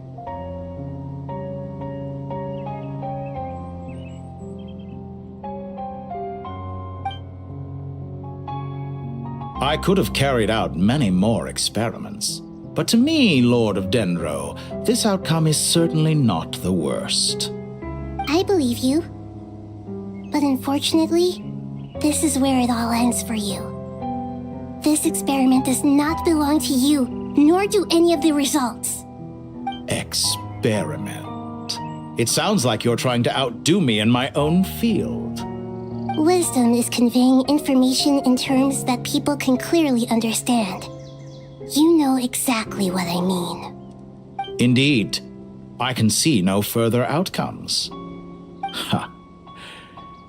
Speaker 11: I could have carried out many more experiments. But to me, Lord of Dendro, this outcome is certainly not the worst.
Speaker 8: I believe you. But unfortunately, this is where it all ends for you. This experiment does not belong to you, nor do any of the results.
Speaker 11: Experiment? It sounds like you're trying to outdo me in my own field.
Speaker 8: Wisdom is conveying information in terms that people can clearly understand. You know exactly what I mean.
Speaker 11: Indeed. I can see no further outcomes. Ha.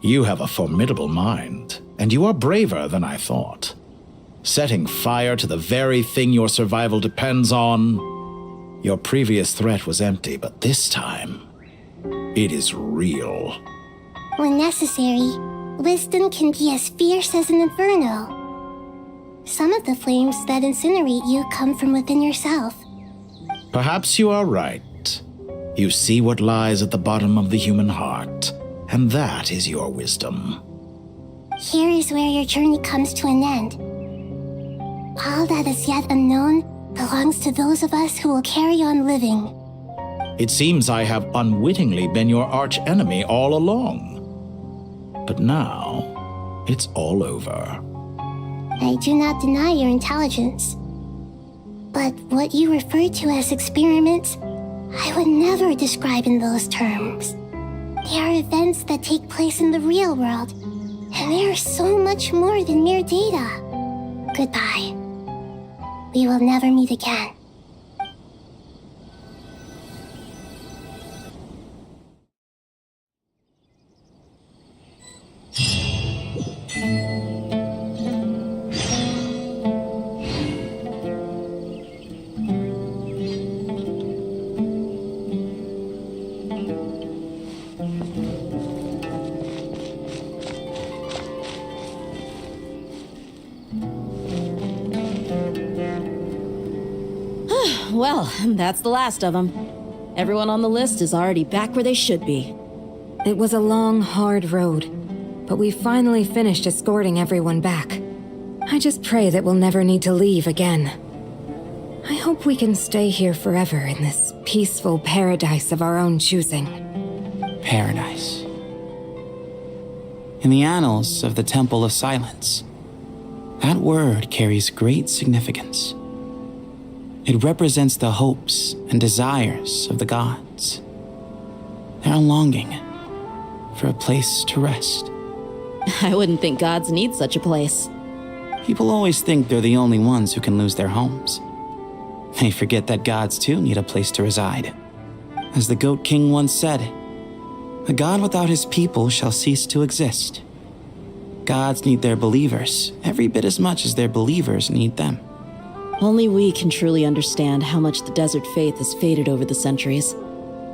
Speaker 11: You have a formidable mind, and you are braver than I thought. Setting fire to the very thing your survival depends on. Your previous threat was empty, but this time, it is real.
Speaker 8: When necessary, wisdom can be as fierce as an inferno. Some of the flames that incinerate you come from within yourself.
Speaker 11: Perhaps you are right. You see what lies at the bottom of the human heart, and that is your wisdom.
Speaker 8: Here is where your journey comes to an end. All that is yet unknown belongs to those of us who will carry on living.
Speaker 11: It seems I have unwittingly been your arch-enemy all along. But now, it's all over.
Speaker 8: I do not deny your intelligence. But what you refer to as experiments, I would never describe in those terms. They are events that take place in the real world, and they are so much more than mere data. Goodbye. We will never meet again.
Speaker 4: Well, that's the last of them. Everyone on the list is already back where they should be.
Speaker 9: It was a long, hard road, but we finally finished escorting everyone back. I just pray that we'll never need to leave again. I hope we can stay here forever in this peaceful paradise of our own choosing.
Speaker 15: Paradise. In the annals of the Temple of Silence, that word carries great significance. It represents the hopes and desires of the gods. Their longing for a place to rest.
Speaker 4: I wouldn't think gods need such a place.
Speaker 15: People always think they're the only ones who can lose their homes. They forget that gods too need a place to reside. As the Goat King once said, "A god without his people shall cease to exist." Gods need their believers every bit as much as their believers need them.
Speaker 4: Only we can truly understand how much the desert faith has faded over the centuries.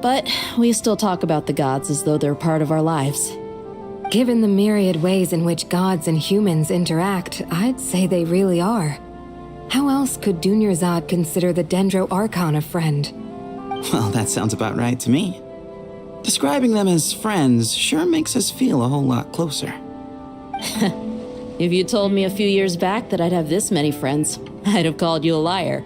Speaker 4: But we still talk about the gods as though they're part of our lives.
Speaker 9: Given the myriad ways in which gods and humans interact, I'd say they really are. How else could Dunyarzad consider the Dendro Archon a friend?
Speaker 15: Well, that sounds about right to me. Describing them as friends sure makes us feel a whole lot closer.
Speaker 4: If you told me a few years back that I'd have this many friends, I'd have called you a liar.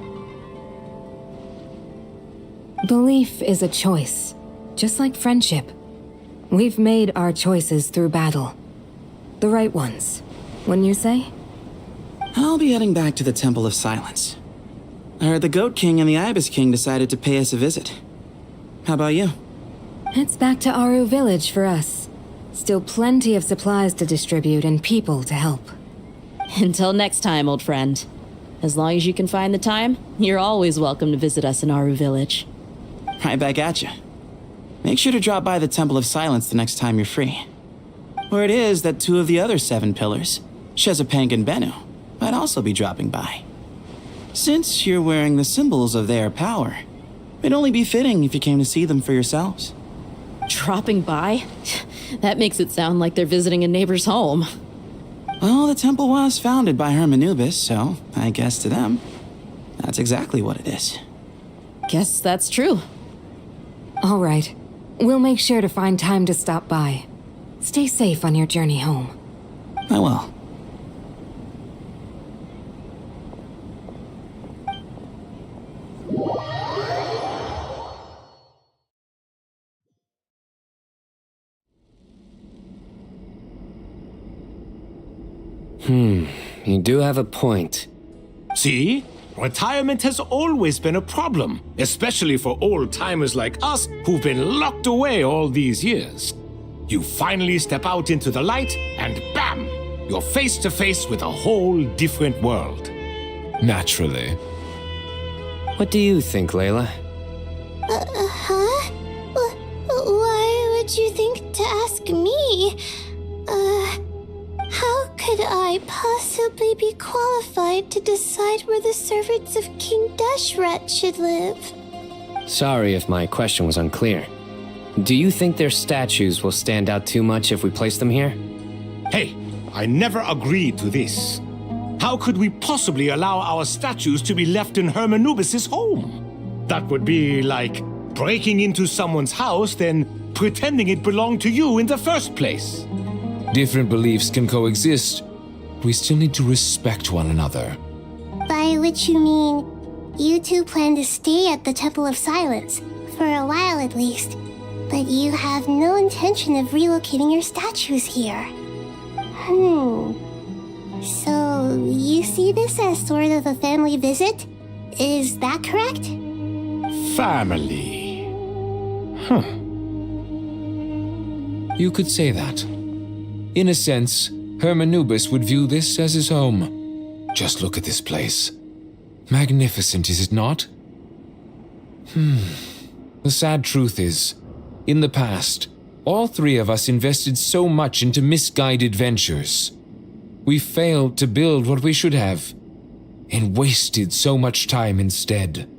Speaker 9: Belief is a choice, just like friendship. We've made our choices through battle. The right ones, wouldn't you say?
Speaker 15: I'll be heading back to the Temple of Silence. I heard the Goat King and the Ibis King decided to pay us a visit. How about you?
Speaker 9: It's back to Aru Village for us. Still plenty of supplies to distribute and people to help.
Speaker 4: Until next time, old friend. As long as you can find the time, you're always welcome to visit us in Aru Village.
Speaker 15: Right back at you. Make sure to drop by the Temple of Silence the next time you're free. Where it is that two of the other 7 pillars, Shezapang and Bennu, might also be dropping by. Since you're wearing the symbols of their power, it'd only be fitting if you came to see them for yourselves.
Speaker 4: Dropping by? That makes it sound like they're visiting a neighbor's home.
Speaker 15: Well, the temple was founded by Hermanubis, so I guess to them, that's exactly what it is.
Speaker 4: Guess that's true.
Speaker 9: All right. We'll make sure to find time to stop by. Stay safe on your journey home.
Speaker 15: I will.
Speaker 5: You do have a point.
Speaker 6: See? Retirement has always been a problem, especially for old-timers like us who've been locked away all these years. You finally step out into the light, and bam! You're face to face with a whole different world.
Speaker 16: Naturally.
Speaker 5: What do you think, Layla?
Speaker 8: Huh? Why would you think to ask me? How could I possibly be qualified to decide where the servants of King Deshret should live?
Speaker 5: Sorry if my question was unclear. Do you think their statues will stand out too much if we place them here?
Speaker 6: Hey, I never agreed to this. How could we possibly allow our statues to be left in Hermanubis' home? That would be like breaking into someone's house, then pretending it belonged to you in the first place.
Speaker 16: Different beliefs can coexist. We still need to respect one another.
Speaker 8: By which you mean, you two plan to stay at the Temple of Silence, for a while at least, but you have no intention of relocating your statues here. So, you see this as sort of a family visit? Is that correct?
Speaker 6: Family.
Speaker 16: You could say that. In a sense, Hermanubis would view this as his home. Just look at this place. Magnificent, is it not? The sad truth is, in the past, all three of us invested so much into misguided ventures. We failed to build what we should have, and wasted so much time instead.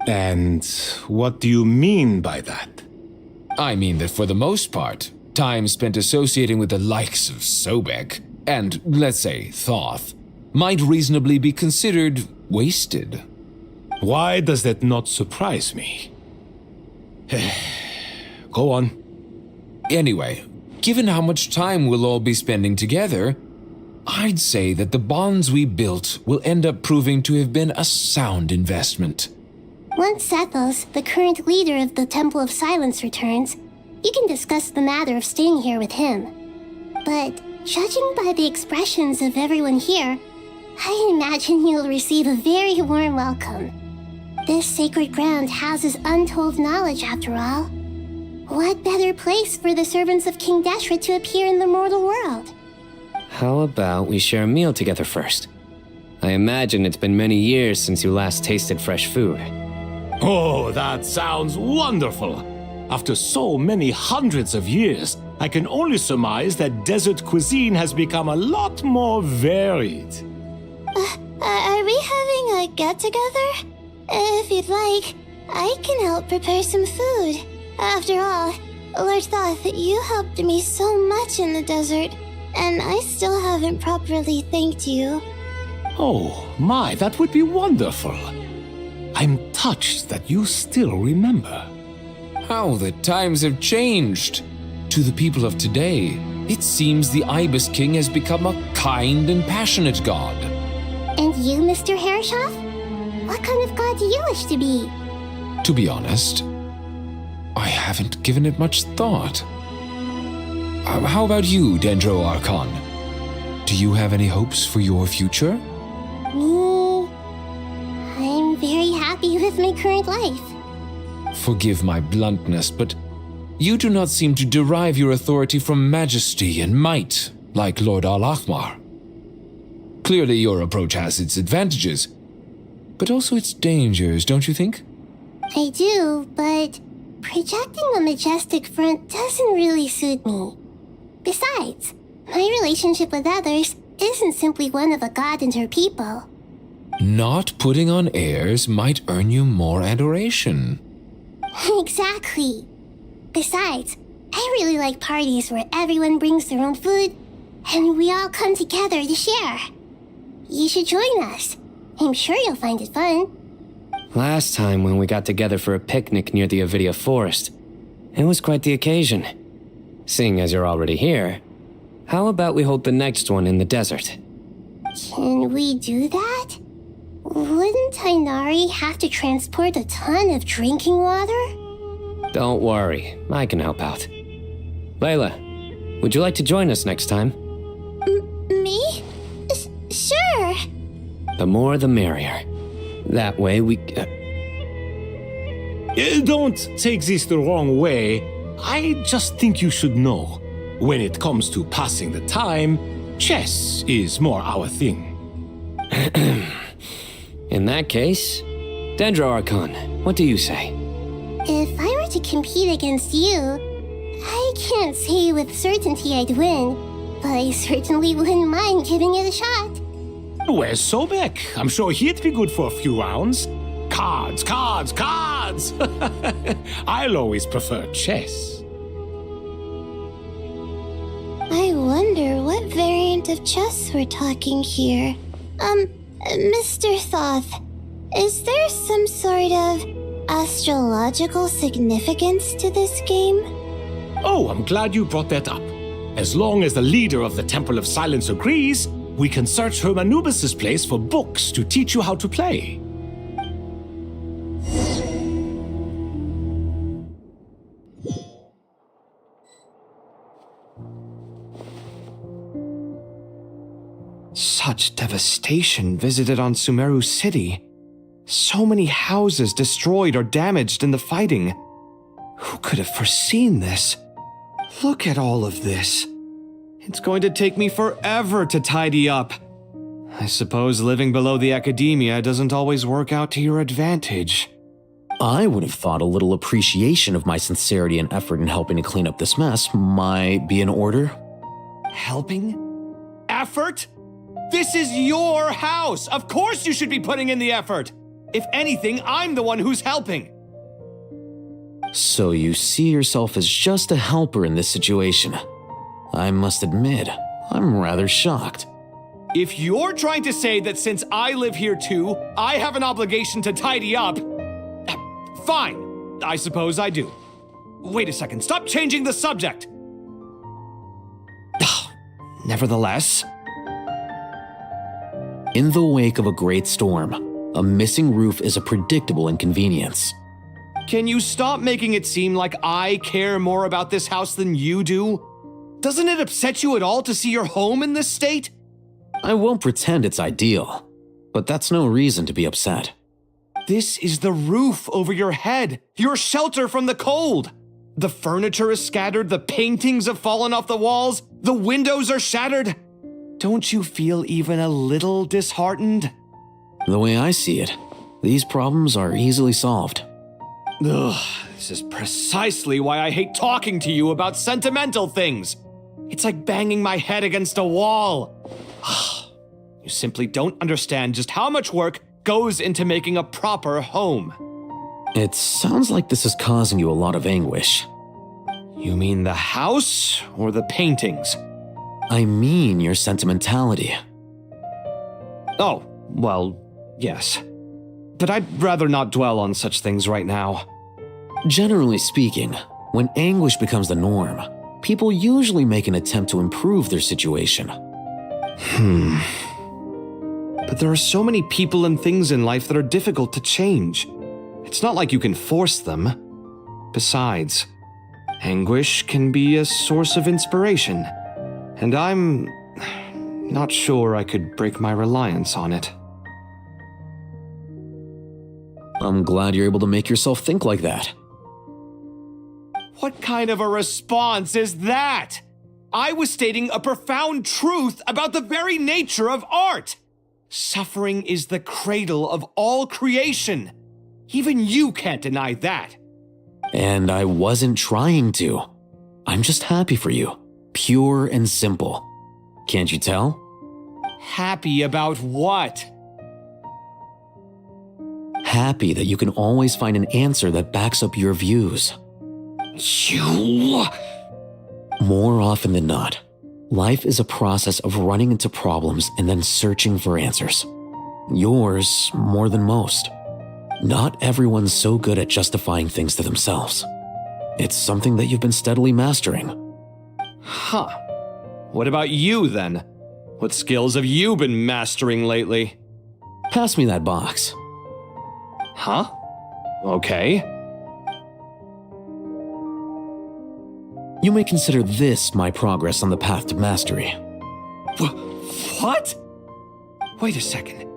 Speaker 6: And what do you mean by that?
Speaker 16: I mean that for the most part, time spent associating with the likes of Sobek and, let's say, Thoth, might reasonably be considered wasted.
Speaker 6: Why does that not surprise me? Go on.
Speaker 16: Anyway, given how much time we'll all be spending together, I'd say that the bonds we built will end up proving to have been a sound investment.
Speaker 8: Once Sethos, the current leader of the Temple of Silence, returns, you can discuss the matter of staying here with him. But judging by the expressions of everyone here, I imagine you'll receive a very warm welcome. This sacred ground houses untold knowledge, after all. What better place for the servants of King Deshra to appear in the mortal world?
Speaker 5: How about we share a meal together first? I imagine it's been many years since you last tasted fresh food.
Speaker 6: Oh, that sounds wonderful! After so many hundreds of years, I can only surmise that desert cuisine has become a lot more varied.
Speaker 8: Are we having a get-together? If you'd like, I can help prepare some food. After all, Lord Thoth, you helped me so much in the desert, and I still haven't properly thanked you.
Speaker 6: Oh, my, that would be wonderful. I'm touched that you still remember.
Speaker 16: How the times have changed! To the people of today, it seems the Ibis King has become a kind and passionate god.
Speaker 8: And you, Mr. Herreshoff? What kind of god do you wish to be?
Speaker 16: To be honest, I haven't given it much thought. How about you, Dendro Archon? Do you have any hopes for your future?
Speaker 8: Me? I'm very happy with my current life.
Speaker 16: Forgive my bluntness, but you do not seem to derive your authority from majesty and might, like Lord Al-Ahmar. Clearly your approach has its advantages, but also its dangers, don't you think?
Speaker 8: I do, but projecting a majestic front doesn't really suit me. Besides, my relationship with others isn't simply one of a god and her people.
Speaker 16: Not putting on airs might earn you more adoration.
Speaker 8: Exactly. Besides, I really like parties where everyone brings their own food and we all come together to share. You should join us. I'm sure you'll find it fun.
Speaker 5: Last time when we got together for a picnic near the Avidia Forest, it was quite the occasion. Seeing as you're already here, how about we hold the next one in the desert?
Speaker 8: Can we do that? Wouldn't Tainari have to transport a ton of drinking water?
Speaker 5: Don't worry, I can help out. Layla, would you like to join us next time?
Speaker 8: Me? Sure.
Speaker 5: The more the merrier. That way we...
Speaker 6: Don't take this the wrong way. I just think you should know. When it comes to passing the time, chess is more our thing.
Speaker 5: In that case, Dendro Archon, what do you say?
Speaker 8: If I were to compete against you, I can't say with certainty I'd win, but I certainly wouldn't mind giving it a shot.
Speaker 6: Where's Sobek? I'm sure he'd be good for a few rounds. Cards, cards, cards! I'll always prefer chess.
Speaker 8: I wonder what variant of chess we're talking here. Mr. Thoth, is there some sort of astrological significance to this game?
Speaker 6: Oh, I'm glad you brought that up. As long as the leader of the Temple of Silence agrees, we can search Hermanubis' place for books to teach you how to play.
Speaker 17: Such devastation visited on Sumeru City. So many houses destroyed or damaged in the fighting. Who could have foreseen this? Look at all of this. It's going to take me forever to tidy up. I suppose living below the academia doesn't always work out to your advantage.
Speaker 18: I would have thought a little appreciation of my sincerity and effort in helping to clean up this mess might be in order.
Speaker 17: Helping? Effort? This is your house! Of course you should be putting in the effort! If anything, I'm the one who's helping.
Speaker 18: So you see yourself as just a helper in this situation. I must admit, I'm rather shocked.
Speaker 17: If you're trying to say that since I live here too, I have an obligation to tidy up, fine, I suppose I do. Wait a second, stop changing the subject! Nevertheless...
Speaker 18: In the wake of a great storm, a missing roof is a predictable inconvenience.
Speaker 17: Can you stop making it seem like I care more about this house than you do? Doesn't it upset you at all to see your home in this state?
Speaker 18: I won't pretend it's ideal, but that's no reason to be upset.
Speaker 17: This is the roof over your head, your shelter from the cold. The furniture is scattered, the paintings have fallen off the walls, the windows are shattered. Don't you feel even a little disheartened?
Speaker 18: The way I see it, these problems are easily solved.
Speaker 17: Ugh, this is precisely why I hate talking to you about sentimental things. It's like banging my head against a wall. You simply don't understand just how much work goes into making a proper home.
Speaker 18: It sounds like this is causing you a lot of anguish.
Speaker 17: You mean the house or the paintings?
Speaker 18: I mean your sentimentality.
Speaker 17: Oh, well, yes. But I'd rather not dwell on such things right now.
Speaker 18: Generally speaking, when anguish becomes the norm, people usually make an attempt to improve their situation.
Speaker 17: But there are so many people and things in life that are difficult to change. It's not like you can force them. Besides, anguish can be a source of inspiration, and I'm not sure I could break my reliance on it.
Speaker 18: I'm glad you're able to make yourself think like that.
Speaker 17: What kind of a response is that? I was stating a profound truth about the very nature of art. Suffering is the cradle of all creation. Even you can't deny that.
Speaker 18: And I wasn't trying to. I'm just happy for you. Pure and simple. Can't you tell?
Speaker 17: Happy about what?
Speaker 18: Happy that you can always find an answer that backs up your views.
Speaker 17: You...
Speaker 18: More often than not, life is a process of running into problems and then searching for answers. Yours more than most. Not everyone's so good at justifying things to themselves. It's something that you've been steadily mastering.
Speaker 17: Huh. What about you, then? What skills have you been mastering lately?
Speaker 18: Pass me that box.
Speaker 17: Huh? Okay.
Speaker 18: You may consider this my progress on the path to mastery.
Speaker 17: What? Wait a second.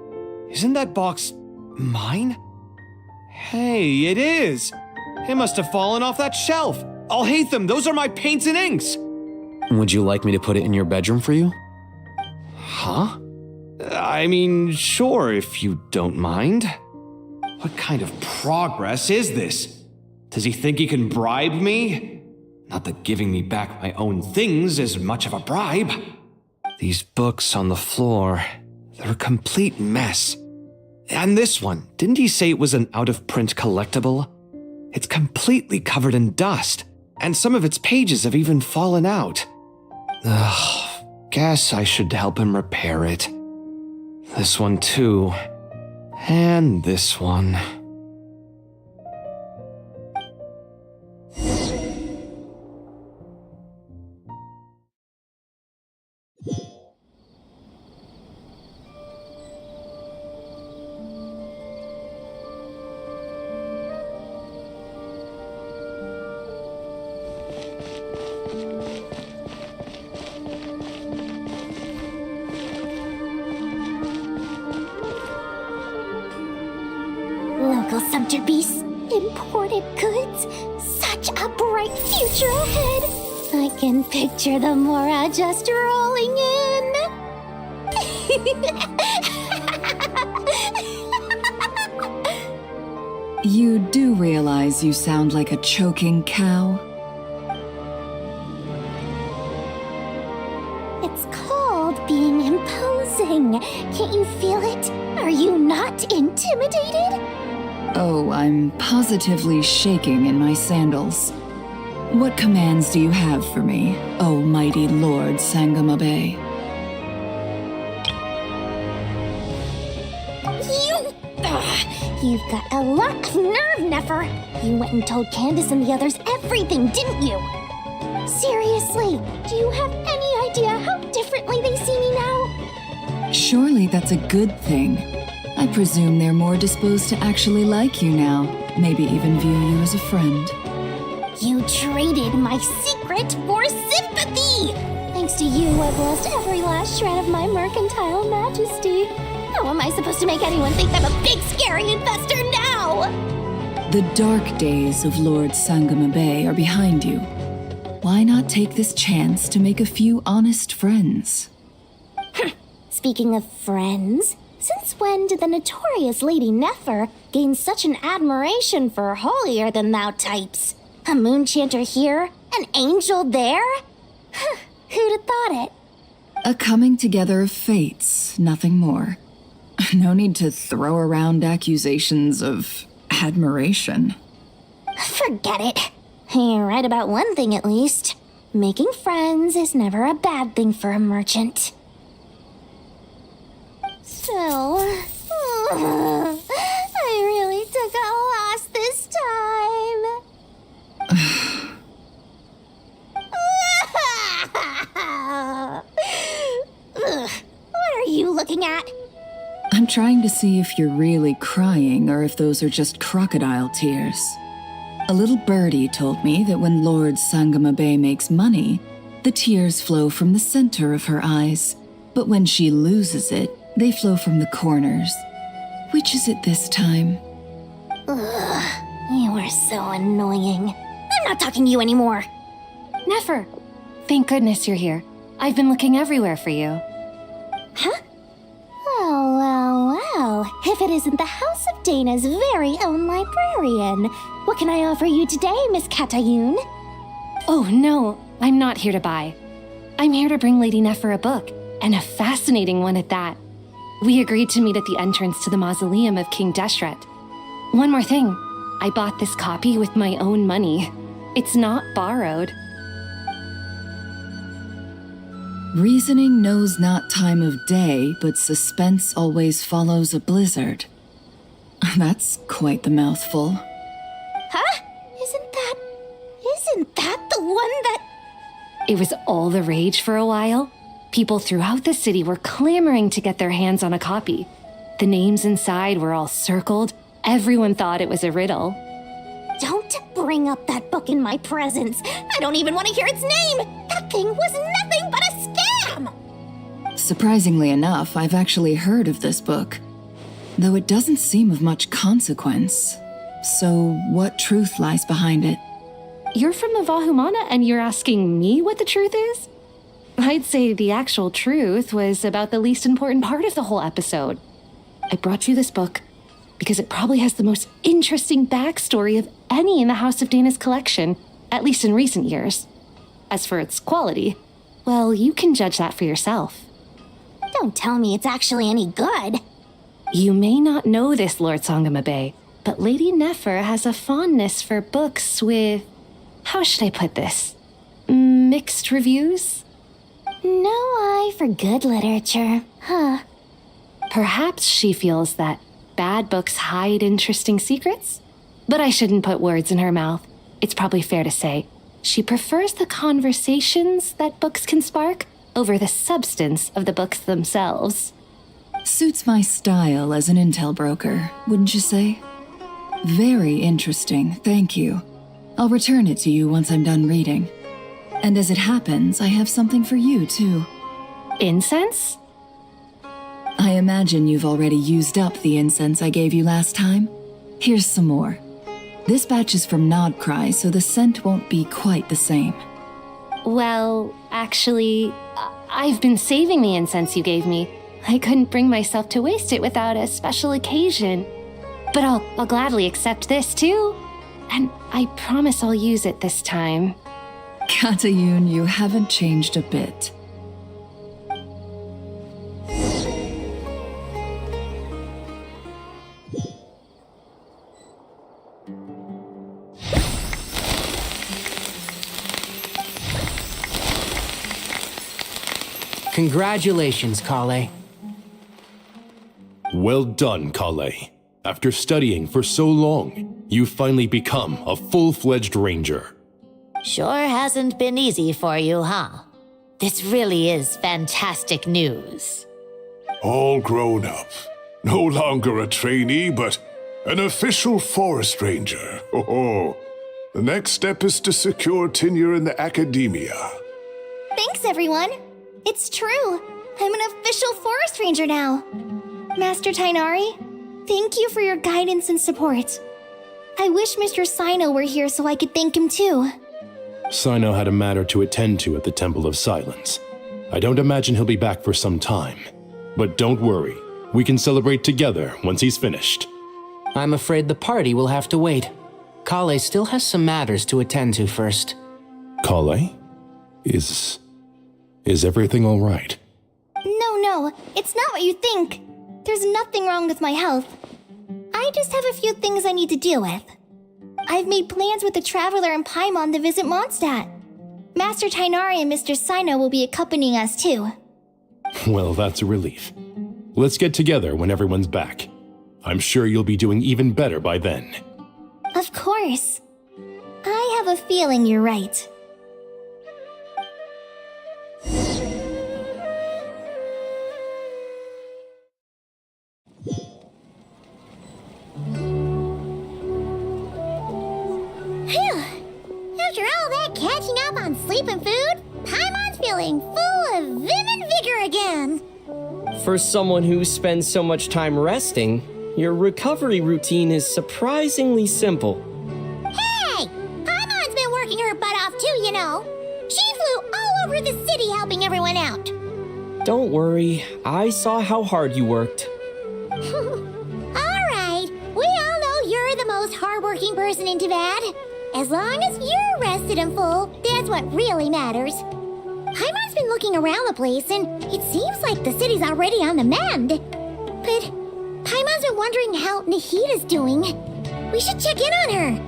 Speaker 17: Isn't that box mine? Hey, it is. It must have fallen off that shelf. I'll hate them. Those are my paints and inks.
Speaker 18: Would you like me to put it in your bedroom for you?
Speaker 17: Huh? I mean, sure, if you don't mind. What kind of progress is this? Does he think he can bribe me? Not that giving me back my own things is much of a bribe. These books on the floor, they're a complete mess. And this one, didn't he say it was an out-of-print collectible? It's completely covered in dust, and some of its pages have even fallen out. Ugh, guess I should help him repair it. This one too. And this one.
Speaker 8: Local sumpter beasts, imported goods, such a bright future ahead. I can picture the Mora just rolling in.
Speaker 19: You do realize you sound like a choking cow?
Speaker 8: It's called being imposing. Can't you feel it? Are you not intimidated?
Speaker 19: Oh, I'm positively shaking in my sandals. What commands do you have for me, oh mighty Lord Sangamabe?
Speaker 8: You've got a lot of nerve, Nefer. You went and told Candace and the others everything, didn't you? Seriously, do you have any idea how differently they see me now?
Speaker 19: Surely that's a good thing. I presume they're more disposed to actually like you now, maybe even view you as a friend.
Speaker 8: You traded my secret for sympathy! Thanks to you, I've lost every last shred of my mercantile majesty. How am I supposed to make anyone think I'm a big, scary investor now?
Speaker 19: The dark days of Lord Sangamabe are behind you. Why not take this chance to make a few honest friends?
Speaker 8: Speaking of friends, since when did the notorious Lady Nefer gain such an admiration for holier-than-thou types? A moon chanter here, an angel there? Who'd have thought it?
Speaker 19: A coming together of fates, nothing more. No need to throw around accusations of admiration.
Speaker 8: Forget it. You're right about one thing at least. Making friends is never a bad thing for a merchant. So, I really took a loss this time. What are you looking at?
Speaker 19: I'm trying to see if you're really crying or if those are just crocodile tears. A little birdie told me that when Lord Sangamabe makes money, the tears flow from the center of her eyes, but when she loses it, they flow from the corners. Which is it this time?
Speaker 8: Ugh, you are so annoying. I'm not talking to you anymore.
Speaker 2: Nefer, thank goodness you're here. I've been looking everywhere for you.
Speaker 8: Huh? Well. If it isn't the House of Dana's very own librarian. What can I offer you today, Miss Katayun?
Speaker 2: Oh, no, I'm not here to buy. I'm here to bring Lady Nefer a book, and a fascinating one at that. We agreed to meet at the entrance to the mausoleum of King Deshret. One more thing, I bought this copy with my own money. It's not borrowed.
Speaker 19: Reasoning knows not time of day, but suspense always follows a blizzard. That's quite the mouthful.
Speaker 8: Huh? Isn't that the one that...
Speaker 2: It was all the rage for a while. People throughout the city were clamoring to get their hands on a copy. The names inside were all circled. Everyone thought it was a riddle.
Speaker 8: Don't bring up that book in my presence. I don't even want to hear its name. That thing was nothing but a scam.
Speaker 19: Surprisingly enough, I've actually heard of this book, though it doesn't seem of much consequence. So, what truth lies behind it?
Speaker 2: You're from the Vahumana and you're asking me what the truth is? I'd say the actual truth was about the least important part of the whole episode. I brought you this book because it probably has the most interesting backstory of any in the House of Dana's collection, at least in recent years. As for its quality, well, you can judge that for yourself.
Speaker 8: Don't tell me it's actually any good.
Speaker 2: You may not know this, Lord Sangamabe, but Lady Nefer has a fondness for books with... how should I put this? Mixed reviews?
Speaker 8: No eye for good literature, huh?
Speaker 2: Perhaps she feels that bad books hide interesting secrets? But I shouldn't put words in her mouth. It's probably fair to say she prefers the conversations that books can spark over the substance of the books themselves.
Speaker 19: Suits my style as an intel broker, wouldn't you say? Very interesting, thank you. I'll return it to you once I'm done reading. And as it happens, I have something for you, too.
Speaker 2: Incense?
Speaker 19: I imagine you've already used up the incense I gave you last time. Here's some more. This batch is from Nodcry, so the scent won't be quite the same.
Speaker 2: Well, actually, I've been saving the incense you gave me. I couldn't bring myself to waste it without a special occasion. But I'll gladly accept this too. And I promise I'll use it this time.
Speaker 19: Katayun, you haven't changed a bit.
Speaker 12: Congratulations, Kale.
Speaker 20: Well done, Kale. After studying for so long, you've finally become a full-fledged ranger.
Speaker 21: Sure hasn't been easy for you, huh? This really is fantastic news.
Speaker 22: All grown up. No longer a trainee, but an official forest ranger. Oh, the next step is to secure tenure in the academia.
Speaker 8: Thanks, everyone. It's true. I'm an official forest ranger now. Master Tainari, thank you for your guidance and support. I wish Mr. Sino were here so I could thank him too.
Speaker 20: Sino had a matter to attend to at the Temple of Silence. I don't imagine he'll be back for some time. But don't worry, we can celebrate together once he's finished.
Speaker 12: I'm afraid the party will have to wait. Kale still has some matters to attend to first.
Speaker 20: Kale? Is everything all right?
Speaker 8: No, it's not what you think. There's nothing wrong with my health. I just have a few things I need to deal with. I've made plans with the Traveler and Paimon to visit Mondstadt. Master Tainari and Mr. Sino will be accompanying us too.
Speaker 20: Well, that's a relief. Let's get together when everyone's back. I'm sure you'll be doing even better by then.
Speaker 8: Of course. I have a feeling you're right. After all that catching up on sleep and food, Paimon's feeling full of vim and vigor again.
Speaker 10: For someone who spends so much time resting, your recovery routine is surprisingly simple.
Speaker 8: Hey! Paimon's been working her butt off too, you know. She flew all over the city helping everyone out.
Speaker 10: Don't worry, I saw how hard you worked.
Speaker 8: Alright, we all know you're the most hardworking person in Teyvat. As long as you're rested and full, that's what really matters. Paimon's been looking around the place, and it seems like the city's already on the mend. But Paimon's been wondering how Nahida's doing. We should check in on her.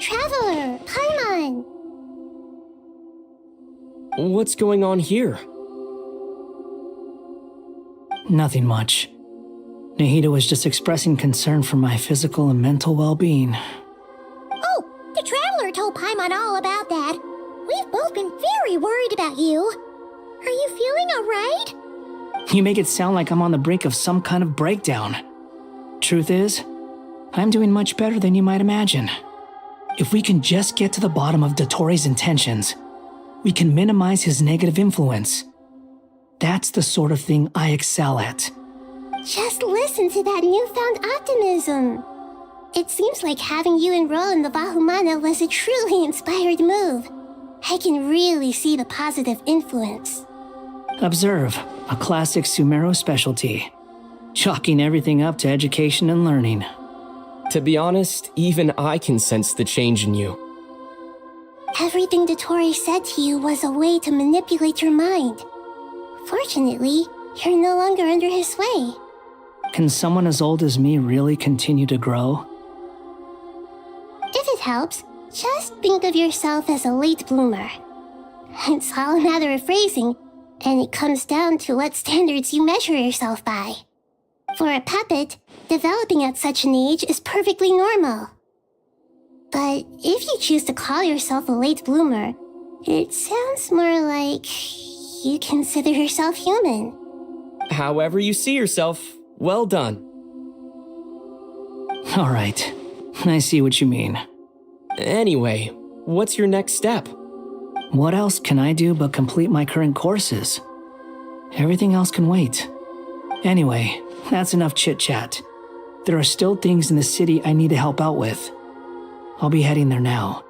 Speaker 8: Traveler, Paimon!
Speaker 10: What's going on here?
Speaker 13: Nothing much. Nahida was just expressing concern for my physical and mental well-being.
Speaker 8: Oh, the Traveler told Paimon all about that. We've both been very worried about you. Are you feeling alright?
Speaker 13: You make it sound like I'm on the brink of some kind of breakdown. Truth is, I'm doing much better than you might imagine. If we can just get to the bottom of Dottoro's intentions, we can minimize his negative influence. That's the sort of thing I excel at.
Speaker 8: Just listen to that newfound optimism. It seems like having you enroll in the Vahumana was a truly inspired move. I can really see the positive influence.
Speaker 13: Observe, a classic Sumero specialty. Chalking everything up to education and learning.
Speaker 10: To be honest, even I can sense the change in you.
Speaker 8: Everything Dottori said to you was a way to manipulate your mind. Fortunately, you're no longer under his sway.
Speaker 13: Can someone as old as me really continue to grow?
Speaker 8: If helps, just think of yourself as a late bloomer. It's all a matter of phrasing, and it comes down to what standards you measure yourself by. For a puppet, developing at such an age is perfectly normal. But if you choose to call yourself a late bloomer, it sounds more like you consider yourself human.
Speaker 10: However you see yourself, well done.
Speaker 13: All right, I see what you mean.
Speaker 10: Anyway, what's your next step?
Speaker 13: What else can I do but complete my current courses? Everything else can wait. Anyway, that's enough chit-chat. There are still things in the city I need to help out with. I'll be heading there now.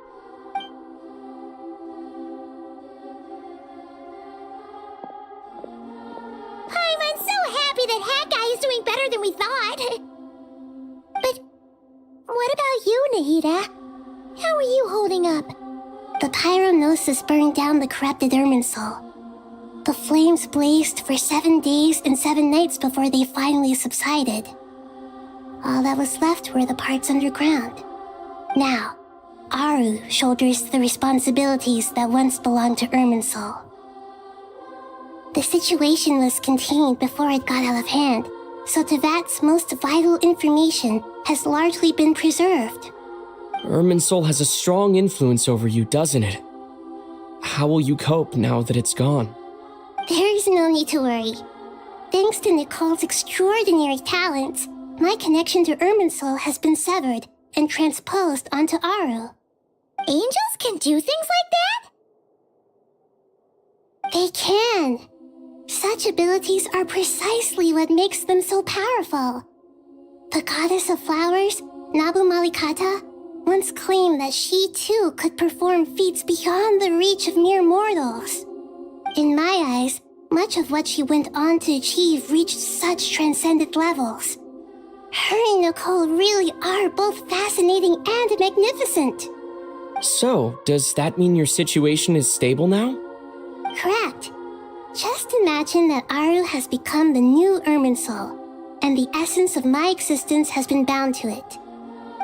Speaker 8: I'm so happy that Hat Guy is doing better than we thought. But what about you, Nahida? How are you holding up? The pyronosis burned down the corrupted Irminsul. The flames blazed for 7 days and 7 nights before they finally subsided. All that was left were the parts underground. Now, Aru shoulders the responsibilities that once belonged to Irminsul. The situation was contained before it got out of hand, so Tevat's most vital information has largely been preserved.
Speaker 10: Irminsul has a strong influence over you, doesn't it? How will you cope now that it's gone?
Speaker 8: There is no need to worry. Thanks to Nicole's extraordinary talents, my connection to Irminsul has been severed and transposed onto Aru. Angels can do things like that? They can. Such abilities are precisely what makes them so powerful. The goddess of flowers, Nabu Malikata, once claimed that she too could perform feats beyond the reach of mere mortals. In my eyes, much of what she went on to achieve reached such transcendent levels. Her and Nicole really are both fascinating and magnificent.
Speaker 10: So, does that mean your situation is stable now?
Speaker 8: Correct. Just imagine that Aru has become the new Irminsul, and the essence of my existence has been bound to it.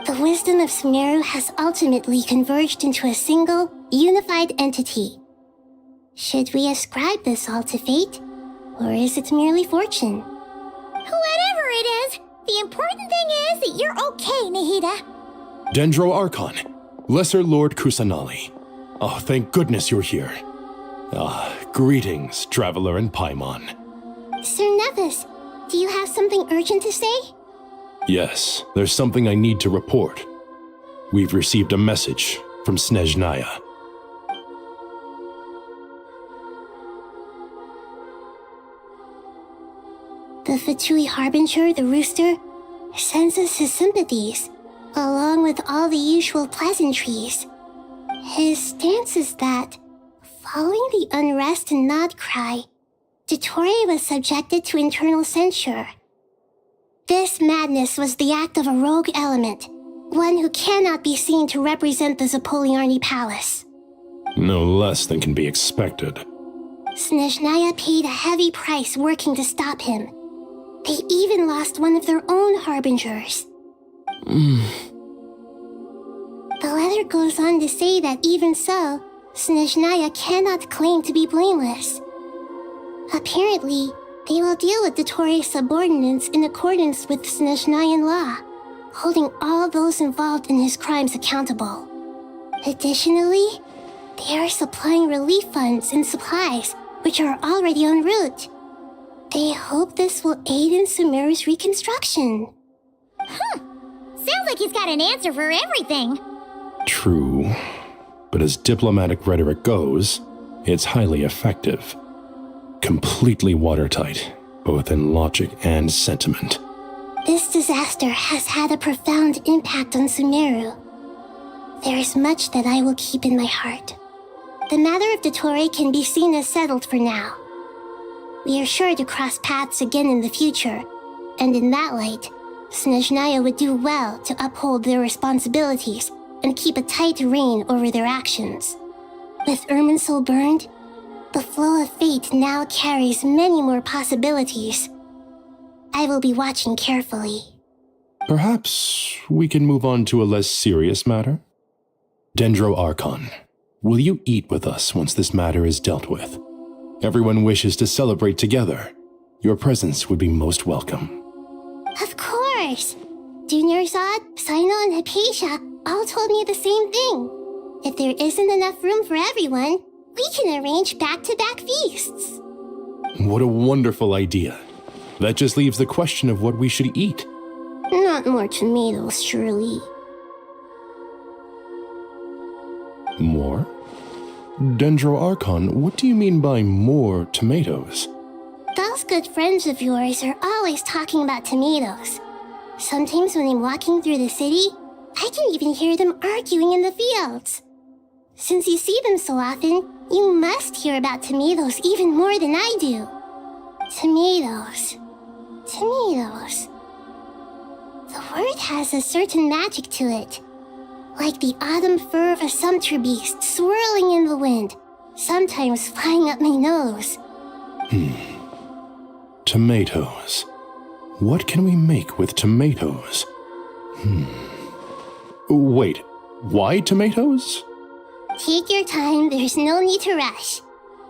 Speaker 8: The wisdom of Sumeru has ultimately converged into a single, unified entity. Should we ascribe this all to fate, or is it merely fortune? Whatever it is, the important thing is that you're okay, Nahida.
Speaker 20: Dendro Archon, Lesser Lord Kusanali. Oh, thank goodness you're here. Greetings, Traveler and Paimon.
Speaker 8: Sir Nevis, do you have something urgent to say?
Speaker 20: Yes, there's something I need to report. We've received a message from Snezhnaya.
Speaker 8: The Fatui Harbinger, the Rooster, sends us his sympathies, along with all the usual pleasantries. His stance is that, following the unrest and Nod Cry, Dottore was subjected to internal censure. This madness was the act of a rogue element, one who cannot be seen to represent the Zapoliarni Palace.
Speaker 20: No less than can be expected.
Speaker 8: Snezhnaya paid a heavy price working to stop him. They even lost one of their own harbingers. The letter goes on to say that even so, Snezhnaya cannot claim to be blameless. Apparently, they will deal with Dottore's subordinates in accordance with Snezhnayan law, holding all those involved in his crimes accountable. Additionally, they are supplying relief funds and supplies, which are already en route. They hope this will aid in Sumeru's reconstruction.
Speaker 1: Sounds like he's got an answer for everything.
Speaker 20: True, but as diplomatic rhetoric goes, it's highly effective. Completely watertight, both in logic and sentiment.
Speaker 8: This disaster has had a profound impact on Sumeru. There is much that I will keep in my heart. The matter of Dottore can be seen as settled for now. We are sure to cross paths again in the future, and in that light, Snezhnaya would do well to uphold their responsibilities and keep a tight rein over their actions. With Irminsul burned, the flow of fate now carries many more possibilities. I will be watching carefully.
Speaker 20: Perhaps we can move on to a less serious matter? Dendro Archon, will you eat with us once this matter is dealt with? Everyone wishes to celebrate together. Your presence would be most welcome.
Speaker 8: Of course. Junior Zod, Sino, and Hypatia all told me the same thing. If there isn't enough room for everyone, we can arrange back-to-back feasts.
Speaker 20: What a wonderful idea. That just leaves the question of what we should eat.
Speaker 8: Not more tomatoes, surely.
Speaker 20: More? Dendro Archon, what do you mean by more tomatoes?
Speaker 8: Those good friends of yours are always talking about tomatoes. Sometimes when I'm walking through the city, I can even hear them arguing in the fields. Since you see them so often, you must hear about tomatoes even more than I do. Tomatoes. Tomatoes. The word has a certain magic to it. Like the autumn fur of a sumpter beast swirling in the wind, sometimes flying up my nose.
Speaker 20: Tomatoes. What can we make with tomatoes? Wait, why tomatoes?
Speaker 8: Take your time, there's no need to rush.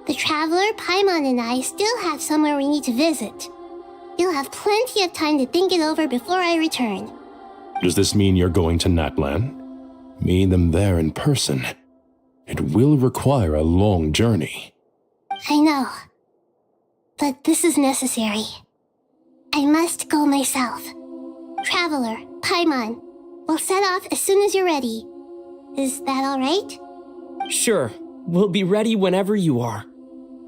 Speaker 8: The traveler, Paimon, and I still have somewhere we need to visit. You'll have plenty of time to think it over before I return.
Speaker 20: Does this mean you're going to Natlan? Meeting them there in person. It will require a long journey.
Speaker 8: I know. But this is necessary. I must go myself. Traveler, Paimon, we'll set off as soon as you're ready. Is that all right?
Speaker 10: Sure. We'll be ready whenever you are.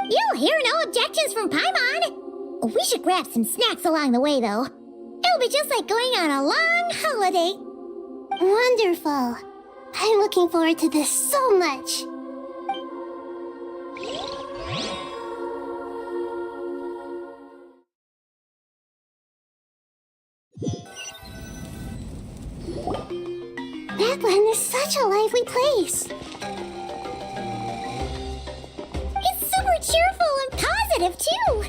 Speaker 1: You'll hear no objections from Paimon. We should grab some snacks along the way, though. It'll be just like going on a long holiday.
Speaker 8: Wonderful. I'm looking forward to this so much. Natlan is such a lively place.
Speaker 1: It's super cheerful and positive, too.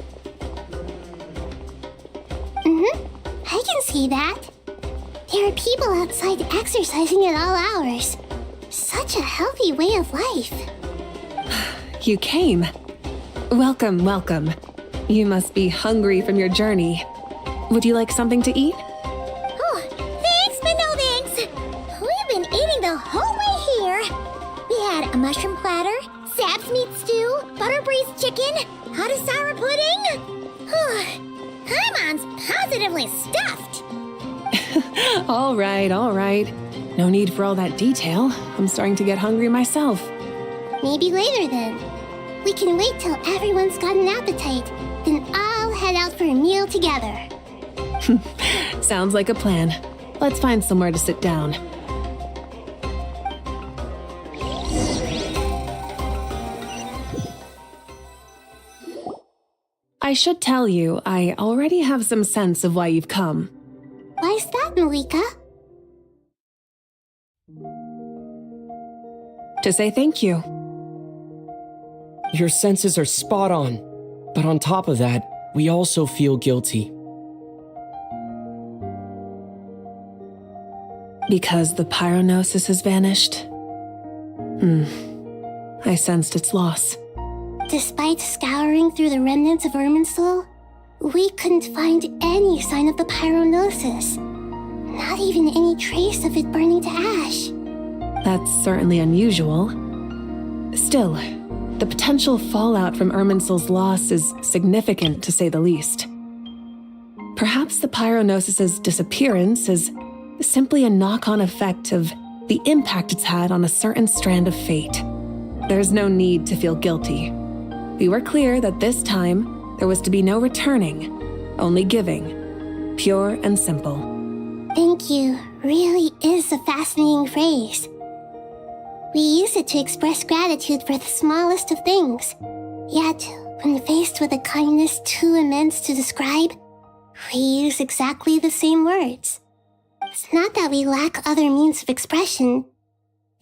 Speaker 8: I can see that. There are people outside exercising at all hours. Such a healthy way of life.
Speaker 3: You came. Welcome, welcome. You must be hungry from your journey. Would you like something to eat?
Speaker 1: Oh, thanks, but no thanks. We've been eating the whole way here. We had a mushroom platter, Sab's meat stew, butter braised chicken, hot sour pudding. Paimon's positively stuffed.
Speaker 3: All right, all right. No need for all that detail. I'm starting to get hungry myself.
Speaker 8: Maybe later then. We can wait till everyone's got an appetite, then I'll head out for a meal together.
Speaker 3: Sounds like a plan. Let's find somewhere to sit down. I should tell you, I already have some sense of why you've come.
Speaker 8: Why's that, Malika?
Speaker 3: To say thank you.
Speaker 10: Your senses are spot on. But on top of that, we also feel guilty.
Speaker 3: Because the pyronosis has vanished? I sensed its loss.
Speaker 8: Despite scouring through the remnants of Irminsul, we couldn't find any sign of the pyronosis. Not even any trace of it burning to ash.
Speaker 3: That's certainly unusual. Still, the potential fallout from Irminsul's loss is significant, to say the least. Perhaps the pyronosis's disappearance is simply a knock-on effect of the impact it's had on a certain strand of fate. There's no need to feel guilty. We were clear that this time there was to be no returning, only giving, pure and simple.
Speaker 8: Thank you really is a fascinating phrase. We use it to express gratitude for the smallest of things. Yet, when faced with a kindness too immense to describe, we use exactly the same words. It's not that we lack other means of expression.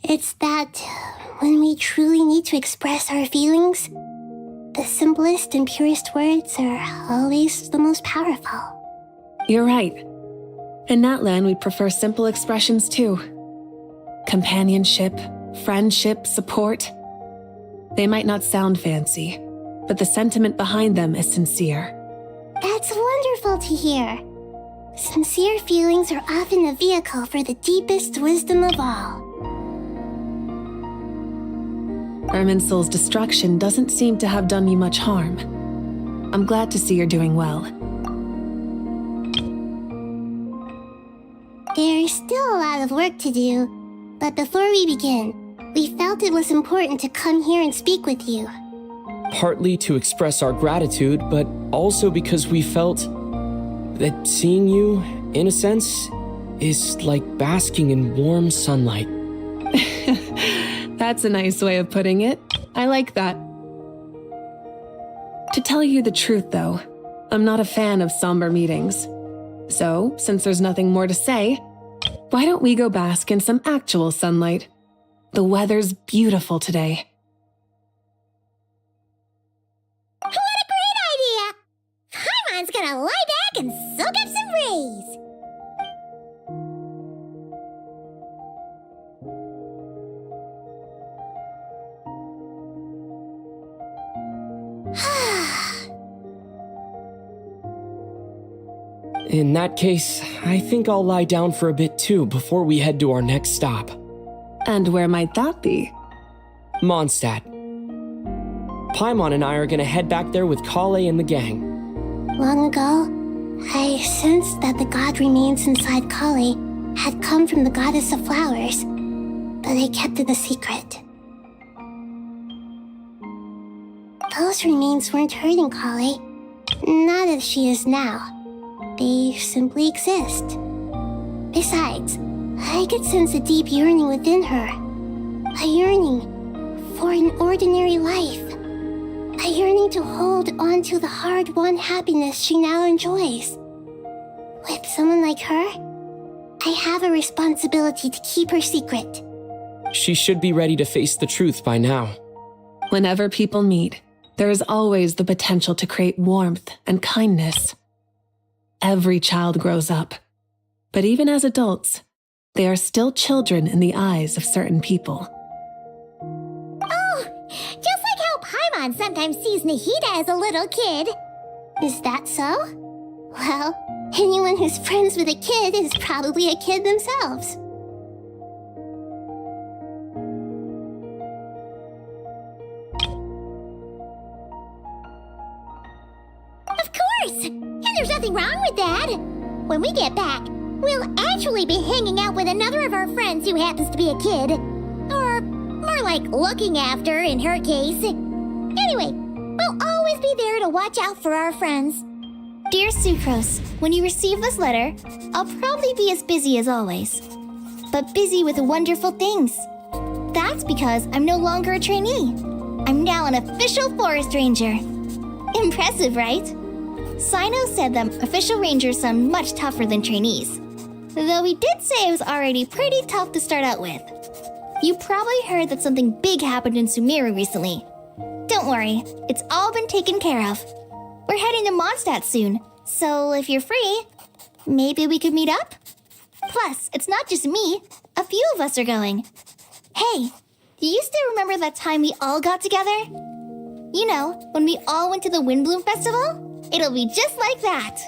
Speaker 8: It's that when we truly need to express our feelings, the simplest and purest words are always the most powerful.
Speaker 3: You're right. In Natlan, we prefer simple expressions too. Companionship, friendship, support. They might not sound fancy, but the sentiment behind them is sincere.
Speaker 8: That's wonderful to hear. Sincere feelings are often a vehicle for the deepest wisdom of all.
Speaker 3: Irminsul's destruction doesn't seem to have done you much harm. I'm glad to see you're doing well.
Speaker 8: There's still a lot of work to do, but before we begin, we felt it was important to come here and speak with you.
Speaker 10: Partly to express our gratitude, but also because we felt that seeing you, in a sense, is like basking in warm sunlight.
Speaker 3: That's a nice way of putting it. I like that. To tell you the truth, though, I'm not a fan of somber meetings. So, since there's nothing more to say, why don't we go bask in some actual sunlight? The weather's beautiful today.
Speaker 1: What a great idea! Paimon's gonna lie back and soak up some rays.
Speaker 10: In that case, I think I'll lie down for a bit too before we head to our next stop.
Speaker 3: And where might that be?
Speaker 10: Mondstadt. Paimon and I are gonna head back there with Kale and the gang.
Speaker 8: Long ago, I sensed that the god remains inside Kali had come from the goddess of flowers, but I kept it a secret. Those remains weren't hurting Kali, not as she is now. They simply exist. Besides, I could sense a deep yearning within her. A yearning for an ordinary life. A yearning to hold on to the hard-won happiness she now enjoys. With someone like her, I have a responsibility to keep her secret.
Speaker 10: She should be ready to face the truth by now.
Speaker 3: Whenever people meet, there is always the potential to create warmth and kindness. Every child grows up, but even as adults, they are still children in the eyes of certain people.
Speaker 1: Oh, just like how Paimon sometimes sees Nahida as a little kid.
Speaker 8: Is that so? Well, anyone who's friends with a kid is probably a kid themselves.
Speaker 1: Of course! And there's nothing wrong with that. When we get back, we'll actually be hanging out with another of our friends who happens to be a kid. Or more like looking after, in her case. Anyway, we'll always be there to watch out for our friends.
Speaker 8: Dear Sucrose, when you receive this letter, I'll probably be as busy as always. But busy with wonderful things. That's because I'm no longer a trainee. I'm now an official forest ranger. Impressive, right? Sino said that official rangers sound much tougher than trainees. Though he did say it was already pretty tough to start out with. You probably heard that something big happened in Sumeru recently. Don't worry, it's all been taken care of. We're heading to Mondstadt soon, so if you're free, maybe we could meet up? Plus, it's not just me, a few of us are going. Hey, do you still remember that time we all got together? You know, when we all went to the Windbloom Festival? It'll be just like that.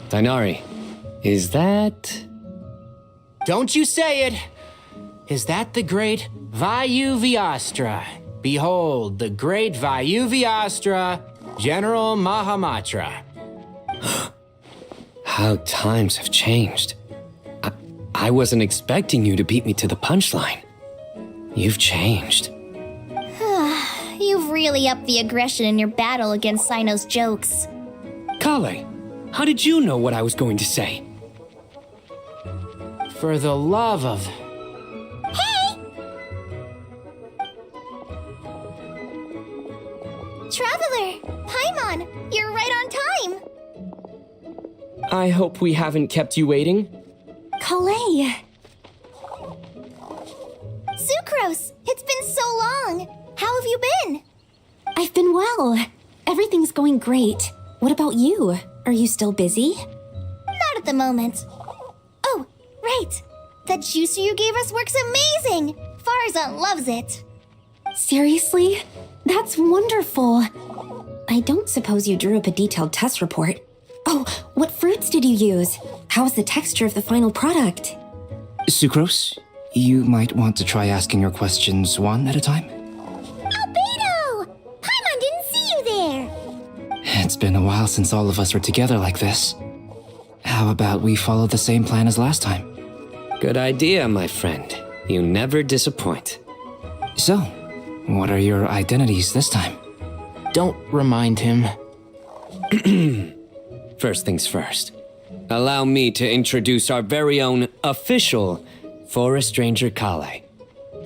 Speaker 5: Dainari, is that...
Speaker 12: Don't you say it! Is that the great VII? Behold, the great VII, General Mahamatra.
Speaker 5: How times have changed. I wasn't expecting you to beat me to the punchline. You've changed.
Speaker 8: You've really upped the aggression in your battle against Sino's jokes.
Speaker 5: Kale, how did you know what I was going to say?
Speaker 12: For the love of...
Speaker 1: Hey!
Speaker 8: Traveler! Paimon! You're right on time!
Speaker 10: I hope we haven't kept you waiting.
Speaker 8: Kale! Sucrose! It's been so long! How have you been?
Speaker 2: I've been well. Everything's going great. What about you? Are you still busy?
Speaker 8: Not at the moment. Oh, right. That juicer you gave us works amazing. Farzan loves it.
Speaker 2: Seriously? That's wonderful. I don't suppose you drew up a detailed test report. Oh, what fruits did you use? How's the texture of the final product?
Speaker 12: Sucrose, you might want to try asking your questions one at a time.
Speaker 8: Albedo! Paimon didn't see you there.
Speaker 12: It's been a while since all of us were together like this. How about we follow the same plan as last time?
Speaker 5: Good idea, my friend. You never disappoint.
Speaker 12: So, what are your identities this time? Don't remind him.
Speaker 5: First things first. Allow me to introduce our very own official Forest Ranger Kale.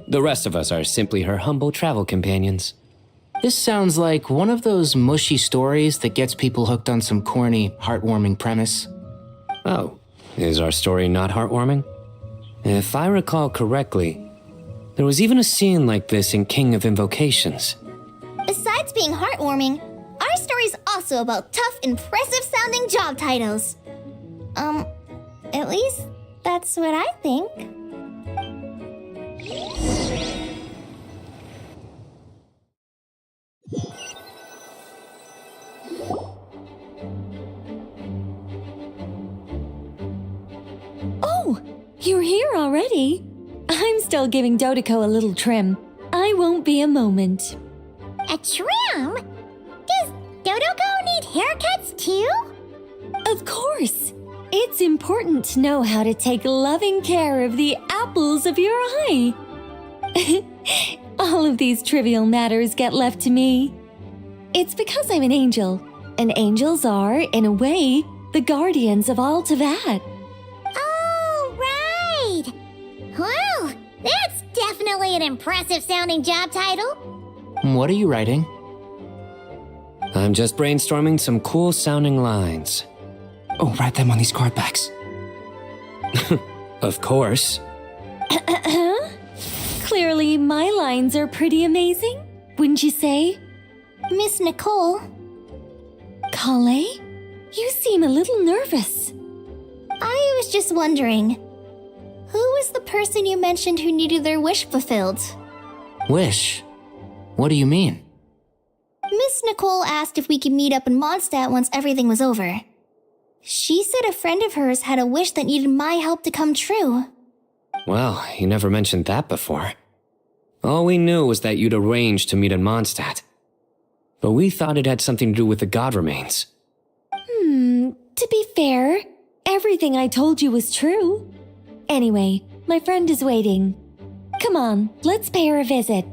Speaker 5: The rest of us are simply her humble travel companions.
Speaker 12: This sounds like one of those mushy stories that gets people hooked on some corny, heartwarming premise.
Speaker 5: Oh, is our story not heartwarming? If I recall correctly, there was even a scene like this in King of Invocations.
Speaker 8: Besides being heartwarming, our story's also about tough, impressive-sounding job titles. At least that's what I think.
Speaker 2: Oh, you're here already? I'm still giving Dodeko a little trim. I won't be a moment.
Speaker 8: A trim? Does Dodeko need haircuts too?
Speaker 2: Of course. It's important to know how to take loving care of the apples of your eye. All of these trivial matters get left to me. It's because I'm an angel, and angels are, in a way, the guardians of all Teyvat.
Speaker 8: Oh, right! Well, that's definitely an impressive-sounding job title.
Speaker 12: What are you writing?
Speaker 5: I'm just brainstorming some cool-sounding lines.
Speaker 12: Oh, write them on these card backs.
Speaker 5: Of course.
Speaker 2: Clearly, my lines are pretty amazing, wouldn't you say?
Speaker 8: Miss Nicole.
Speaker 2: Kale? You seem a little nervous.
Speaker 8: I was just wondering, who was the person you mentioned who needed their wish fulfilled?
Speaker 12: Wish? What do you mean?
Speaker 8: Miss Nicole asked if we could meet up in Mondstadt once everything was over. She said a friend of hers had a wish that needed my help to come true.
Speaker 5: Well, you never mentioned that before. All we knew was that you'd arranged to meet in Mondstadt. But we thought it had something to do with the god remains.
Speaker 2: To be fair, everything I told you was true. Anyway, my friend is waiting. Come on, let's pay her a visit.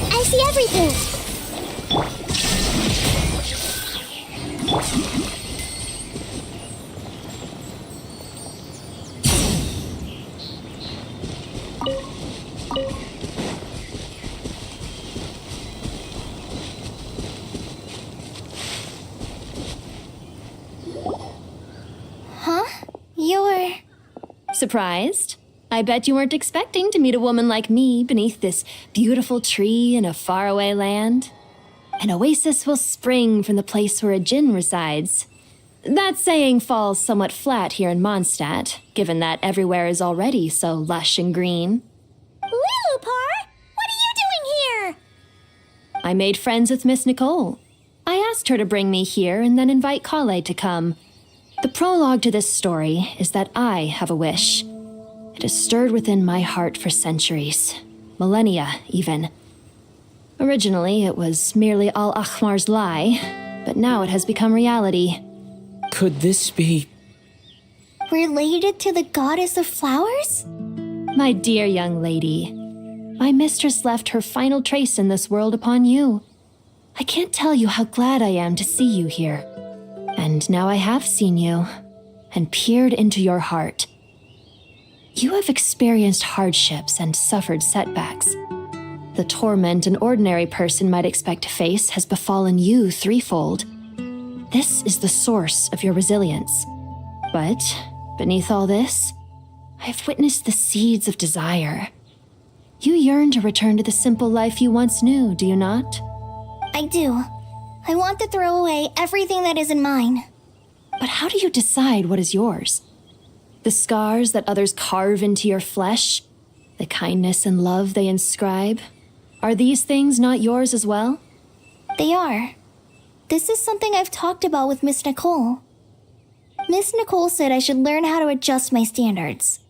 Speaker 8: I see everything. Huh? You're...
Speaker 7: Surprised? I bet you weren't expecting to meet a woman like me beneath this beautiful tree in a faraway land. An oasis will spring from the place where a djinn resides. That saying falls somewhat flat here in Mondstadt, given that everywhere is already so lush and green.
Speaker 8: Lilupar, what are you doing here?
Speaker 7: I made friends with Miss Nicole. I asked her to bring me here and then invite Kale to come. The prologue to this story is that I have a wish. It has stirred within my heart for centuries, millennia even. Originally, it was merely Al-Ahmar's lie, but now it has become reality.
Speaker 10: Could this be...
Speaker 8: Related to the goddess of flowers?
Speaker 7: My dear young lady, my mistress left her final trace in this world upon you. I can't tell you how glad I am to see you here. And now I have seen you. and peered into your heart. You have experienced hardships and suffered setbacks. The torment an ordinary person might expect to face has befallen you threefold. This is the source of your resilience. But beneath all this, I have witnessed the seeds of desire. You yearn to return to the simple life you once knew, do you not?
Speaker 8: I do. I want to throw away everything that isn't mine.
Speaker 7: But how do you decide what is yours? The scars that others carve into your flesh? The kindness and love they inscribe? Are these things not yours as well?
Speaker 8: They are. This is something I've talked about with Miss Nicole. Miss Nicole said I should learn how to adjust my standards.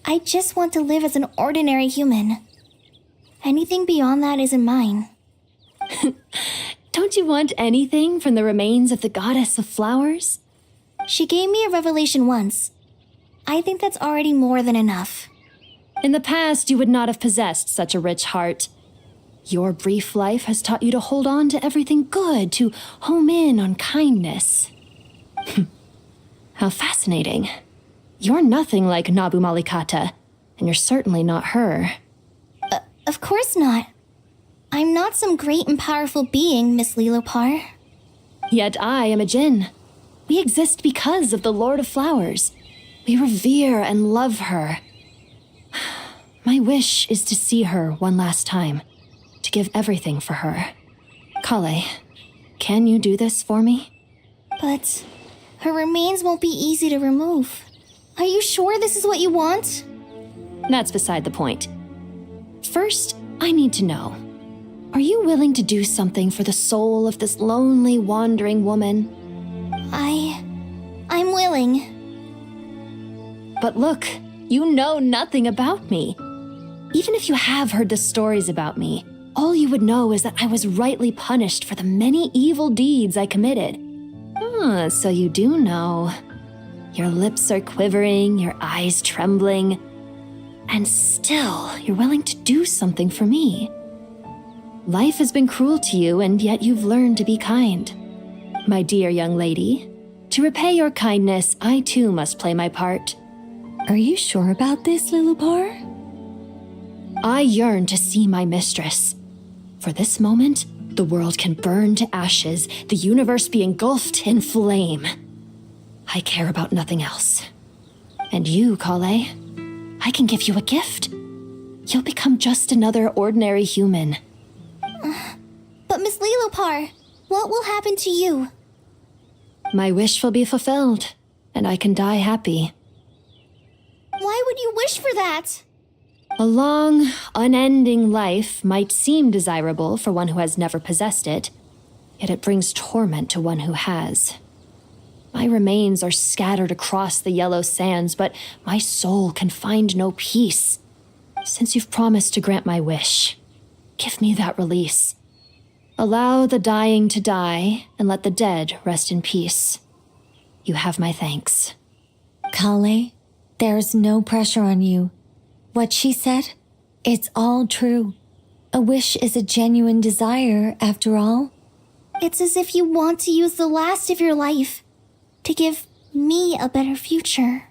Speaker 8: I just want to live as an ordinary human. Anything beyond that isn't mine.
Speaker 7: Don't you want anything from the remains of the goddess of flowers?
Speaker 8: She gave me a revelation once. I think that's already more than enough.
Speaker 7: In the past, you would not have possessed such a rich heart. Your brief life has taught you to hold on to everything good, to home in on kindness. How fascinating. You're nothing like Nabu Malikata, and you're certainly not her.
Speaker 8: Of course not. I'm not some great and powerful being, Miss Lilopar.
Speaker 7: Yet I am a Jinn. We exist because of the Lord of Flowers. We revere and love her. My wish is to see her one last time, to give everything for her. Kale, can you do this for me?
Speaker 8: But her remains won't be easy to remove. Are you sure this is what you want?
Speaker 7: That's beside the point. First, I need to know. Are you willing to do something for the soul of this lonely, wandering woman?
Speaker 8: I'm willing.
Speaker 7: But look, you know nothing about me. Even if you have heard the stories about me, all you would know is that I was rightly punished for the many evil deeds I committed. So you do know. Your lips are quivering, your eyes trembling, and still you're willing to do something for me. Life has been cruel to you, and yet you've learned to be kind. My dear young lady, to repay your kindness, I too must play my part.
Speaker 2: Are you sure about this, Lilopar?
Speaker 7: I yearn to see my mistress. For this moment, the world can burn to ashes, the universe be engulfed in flame. I care about nothing else. And you, Kale, I can give you a gift. You'll become just another ordinary human.
Speaker 8: But Miss Lilopar, what will happen to you?
Speaker 7: My wish will be fulfilled, and I can die happy.
Speaker 8: Why would you wish for that?
Speaker 7: A long, unending life might seem desirable for one who has never possessed it, yet it brings torment to one who has. My remains are scattered across the yellow sands, but my soul can find no peace. Since you've promised to grant my wish, give me that release. Allow the dying to die, and let the dead rest in peace. You have my thanks.
Speaker 2: Kale, there's no pressure on you. What she said, it's all true. A wish is a genuine desire, after all.
Speaker 8: It's as if you want to use the last of your life to give me a better future.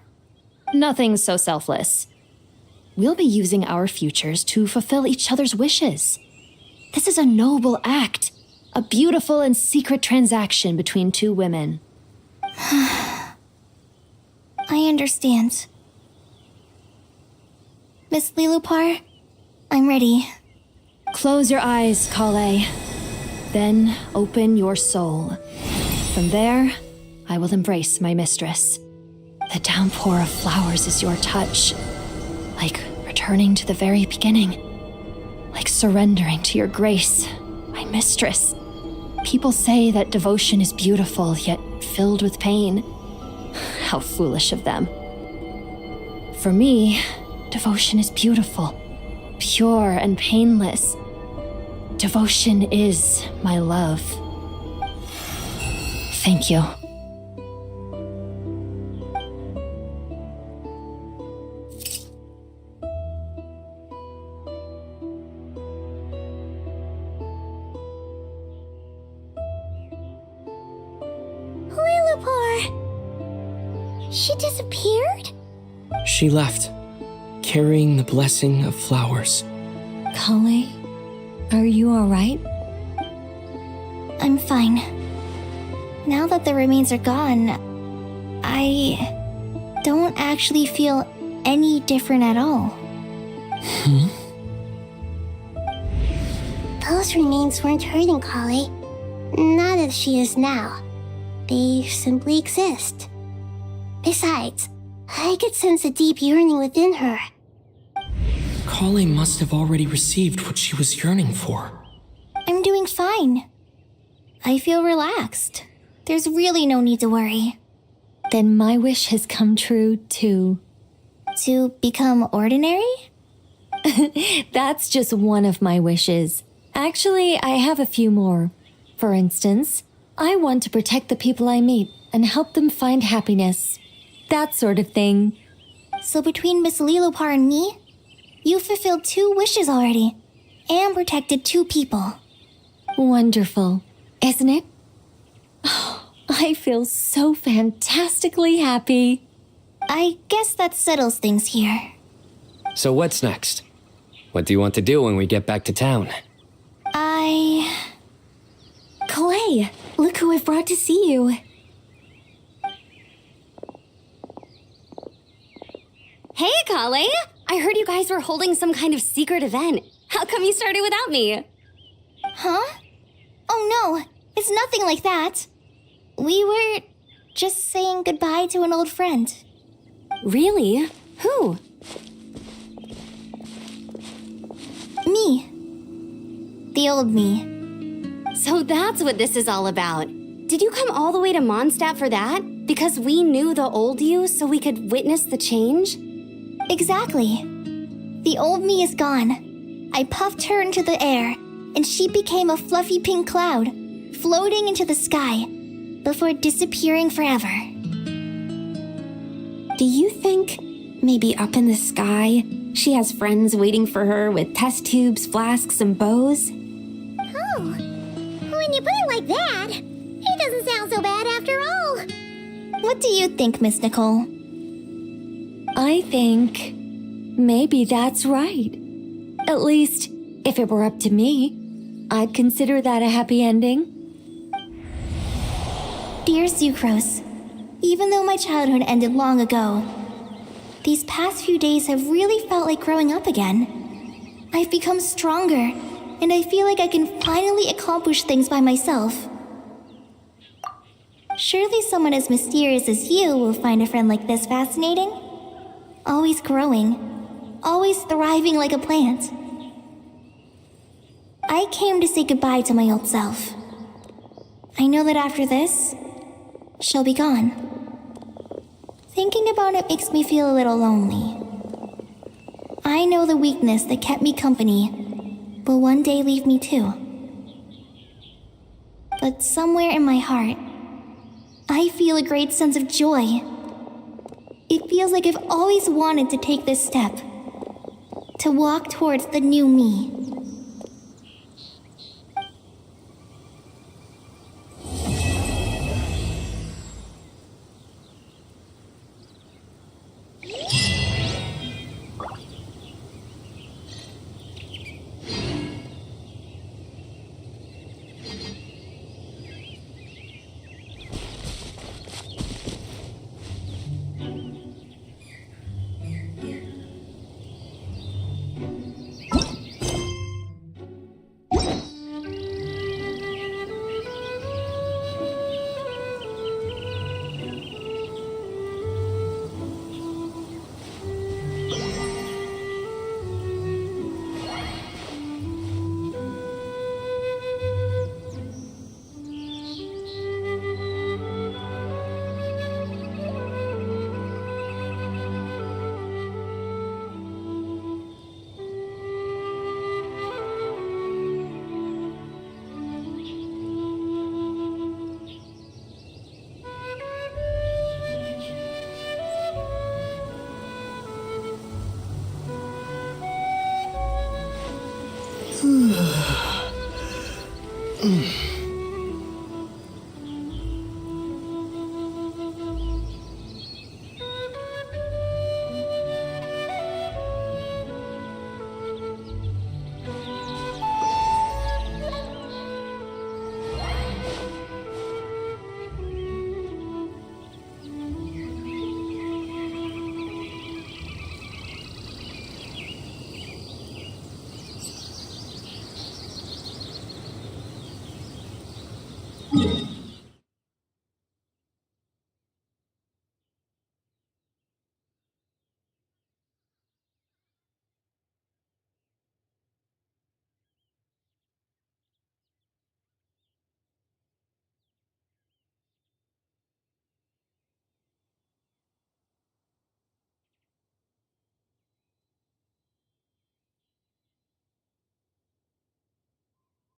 Speaker 7: Nothing so selfless. We'll be using our futures to fulfill each other's wishes. This is a noble act, a beautiful and secret transaction between two women.
Speaker 8: I understand. Miss Lilopar, I'm ready.
Speaker 7: Close your eyes, Kale. Then open your soul. From there, I will embrace my mistress. The downpour of flowers is your touch, like returning to the very beginning, like surrendering to your grace, my mistress. People say that devotion is beautiful, yet filled with pain. How foolish of them. For me, devotion is beautiful, pure and painless. Devotion is my love. Thank you.
Speaker 1: She disappeared?
Speaker 10: She left, carrying the blessing of flowers.
Speaker 2: Kale, are you alright?
Speaker 1: I'm fine. Now that the remains are gone, I don't actually feel any different at all. Those remains weren't hurting Kale. Not as she is now. They simply exist. Besides, I could sense a deep yearning within her.
Speaker 10: Kale must have already received what she was yearning for.
Speaker 1: I'm doing fine. I feel relaxed. There's really no need to worry.
Speaker 2: Then my wish has come true too.
Speaker 1: To become ordinary?
Speaker 2: That's just one of my wishes. Actually, I have a few more. For instance, I want to protect the people I meet and help them find happiness. That sort of thing.
Speaker 1: So between Miss Lilopar and me, you fulfilled 2 wishes already, and protected 2 people.
Speaker 2: Wonderful, isn't it? Oh, I feel so fantastically happy.
Speaker 1: I guess that settles things here.
Speaker 5: So what's next? What do you want to do when we get back to town?
Speaker 2: Clay, look who I've brought to see you.
Speaker 11: Hey, Kale! I heard you guys were holding some kind of secret event. How come you started without me?
Speaker 1: Huh? Oh no, it's nothing like that. We were just saying goodbye to an old friend.
Speaker 11: Really? Who?
Speaker 1: Me. The old me.
Speaker 11: So that's what this is all about. Did you come all the way to Mondstadt for that? Because we knew the old you so we could witness the change?
Speaker 1: Exactly. The old me is gone. I puffed her into the air, and she became a fluffy pink cloud, floating into the sky, before disappearing forever.
Speaker 11: Do you think maybe up in the sky, she has friends waiting for her with test tubes, flasks, and bows?
Speaker 1: Oh, when you put it like that, it doesn't sound so bad after all. What do you think, Miss Nicole?
Speaker 2: I think maybe that's right. At least, if it were up to me, I'd consider that a happy ending.
Speaker 1: Dear Sucrose, even though my childhood ended long ago, these past few days have really felt like growing up again. I've become stronger, and I feel like I can finally accomplish things by myself. Surely someone as mysterious as you will find a friend like this fascinating. Always growing, always thriving like a plant. I came to say goodbye to my old self. I know that after this, she'll be gone. Thinking about it makes me feel a little lonely. I know the weakness that kept me company will one day leave me too. But somewhere in my heart, I feel a great sense of joy. It feels like I've always wanted to take this step, to walk towards the new me.